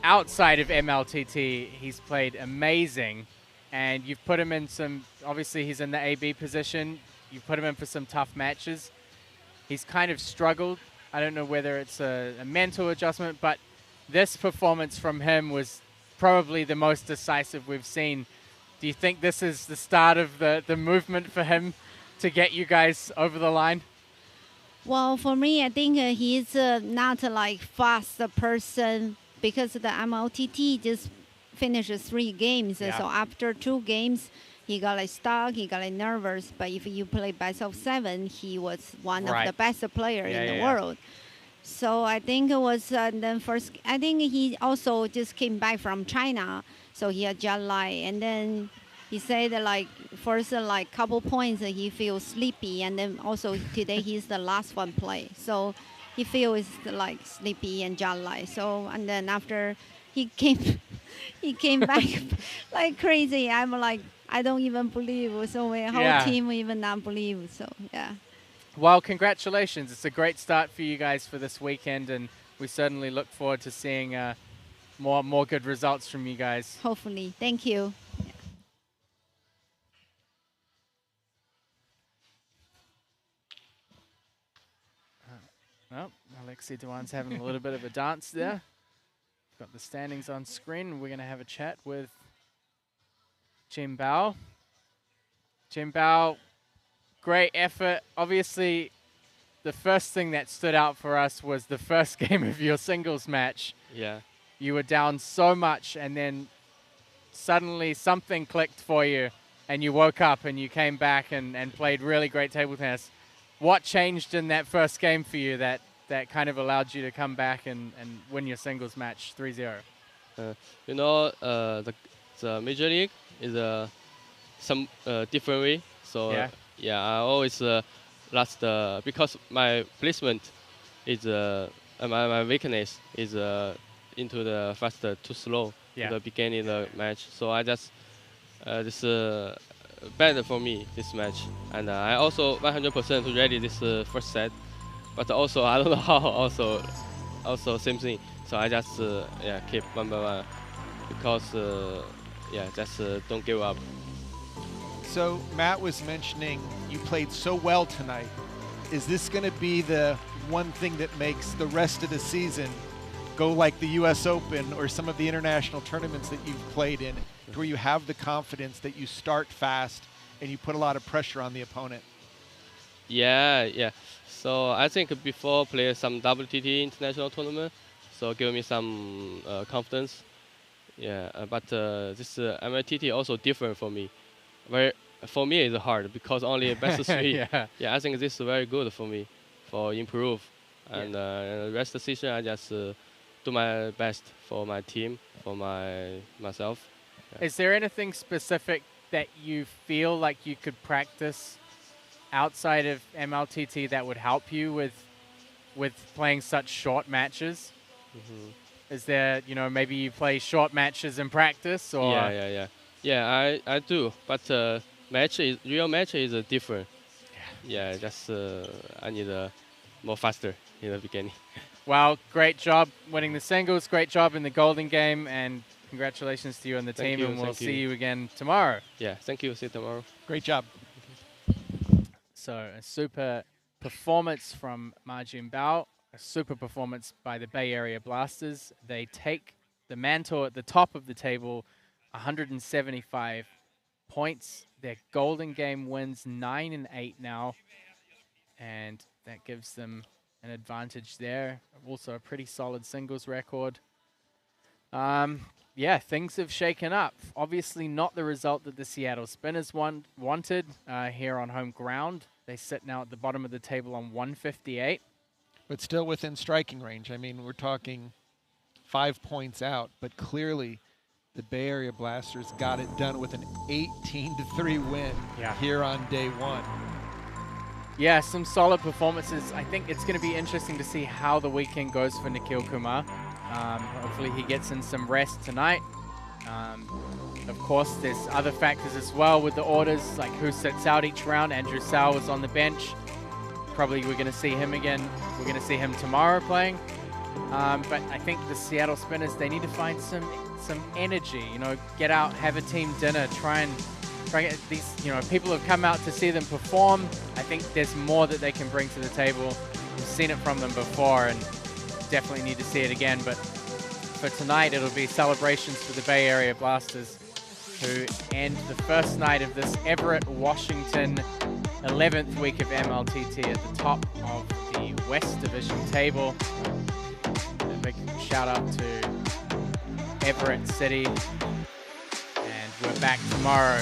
outside of MLTT, he's played amazing. And you've put him in some, obviously he's in the AB position. You've put him in for some tough matches. He's kind of struggled. I don't know whether it's a mental adjustment, but this performance from him was probably the most decisive we've seen. Do you think this is the start of the movement for him to get you guys over the line? Well, for me, I think he's not like fast person because the MLTT just finished 3 games. Yeah. So after 2 games, he got like stuck, he got like nervous. But if you play best of 7, he was one of the best player in the world. So I think it was then first. I think he also just came back from China, so he had jet lag, and then he said that like first like couple points he feels sleepy, and then also today he's the last one play, so he feels like sleepy and jet lag. So and then after he came back like crazy. I'm like, I don't even believe. So my whole team even not believe. So yeah. Well, congratulations. It's a great start for you guys for this weekend, and we certainly look forward to seeing more good results from you guys. Hopefully. Thank you. Oh, Alexi Dewan's having a little bit of a dance there. Got the standings on screen. We're going to have a chat with Jinbao. Jinbao, great effort. Obviously, the first thing that stood out for us was the first game of your singles match. Yeah. You were down so much, and then suddenly something clicked for you, and you woke up and you came back and played really great table tennis. What changed in that first game for you that kind of allowed you to come back and win your singles match 3-0? You know, the Major League is some different way. So yeah, I always last because my placement is my weakness is into the faster too slow Yeah. at the beginning of the match. So I just this better for me this match, and I also 100% ready this first set, but also I don't know how also same thing. So I just yeah keep 1-1 because yeah just don't give up. So Matt was mentioning you played so well tonight. Is this going to be the one thing that makes the rest of the season go like the US Open or some of the international tournaments that you've played in, to where you have the confidence that you start fast and you put a lot of pressure on the opponent? Yeah. So I think before play some WTT international tournament, so give me some confidence. Yeah, but this MLTT also different for me. For me it's hard because only best of 3. Yeah. I think this is very good for me for improve. And rest of the season I just do my best for my team, for myself. Yeah. Is there anything specific that you feel like you could practice outside of MLTT that would help you with playing such short matches? Is there, maybe you play short matches in practice, or? Yeah, I do, but real match is different. Yeah, just I need more faster in the beginning. Well, great job winning the singles, great job in the Golden Game, and congratulations to you and the team, and we'll see you again tomorrow. Yeah, thank you. See you tomorrow. Great job. So a super performance from Ma Jinbao, a super performance by the Bay Area Blasters. They take the mantle at the top of the table, 175 points. Their Golden Game wins 9 and 8 now, and that gives them an advantage there. Also a pretty solid singles record. Yeah, things have shaken up. Obviously not the result that the Seattle Spinners wanted here on home ground. They sit now at the bottom of the table on 158. But still within striking range. I mean, we're talking 5 points out, but clearly the Bay Area Blasters got it done with an 18-3 win here on day 1. Yeah, some solid performances. I think it's going to be interesting to see how the weekend goes for Nikhil Kumar. Hopefully he gets in some rest tonight. Of course, there's other factors as well with the orders, like who sits out each round. Andrew Sau was on the bench. Probably we're going to see him again. We're going to see him tomorrow playing. But I think the Seattle Spinners, they need to find some energy. Get out, have a team dinner, try and get these. People have come out to see them perform. I think there's more that they can bring to the table. We've seen it from them before, and definitely need to see it again. But for tonight, it'll be celebrations for the Bay Area Blasters, who end the first night of this Everett, Washington 11th week of MLTT at the top of the West Division table. A big shout out to Everett City, and we're back tomorrow.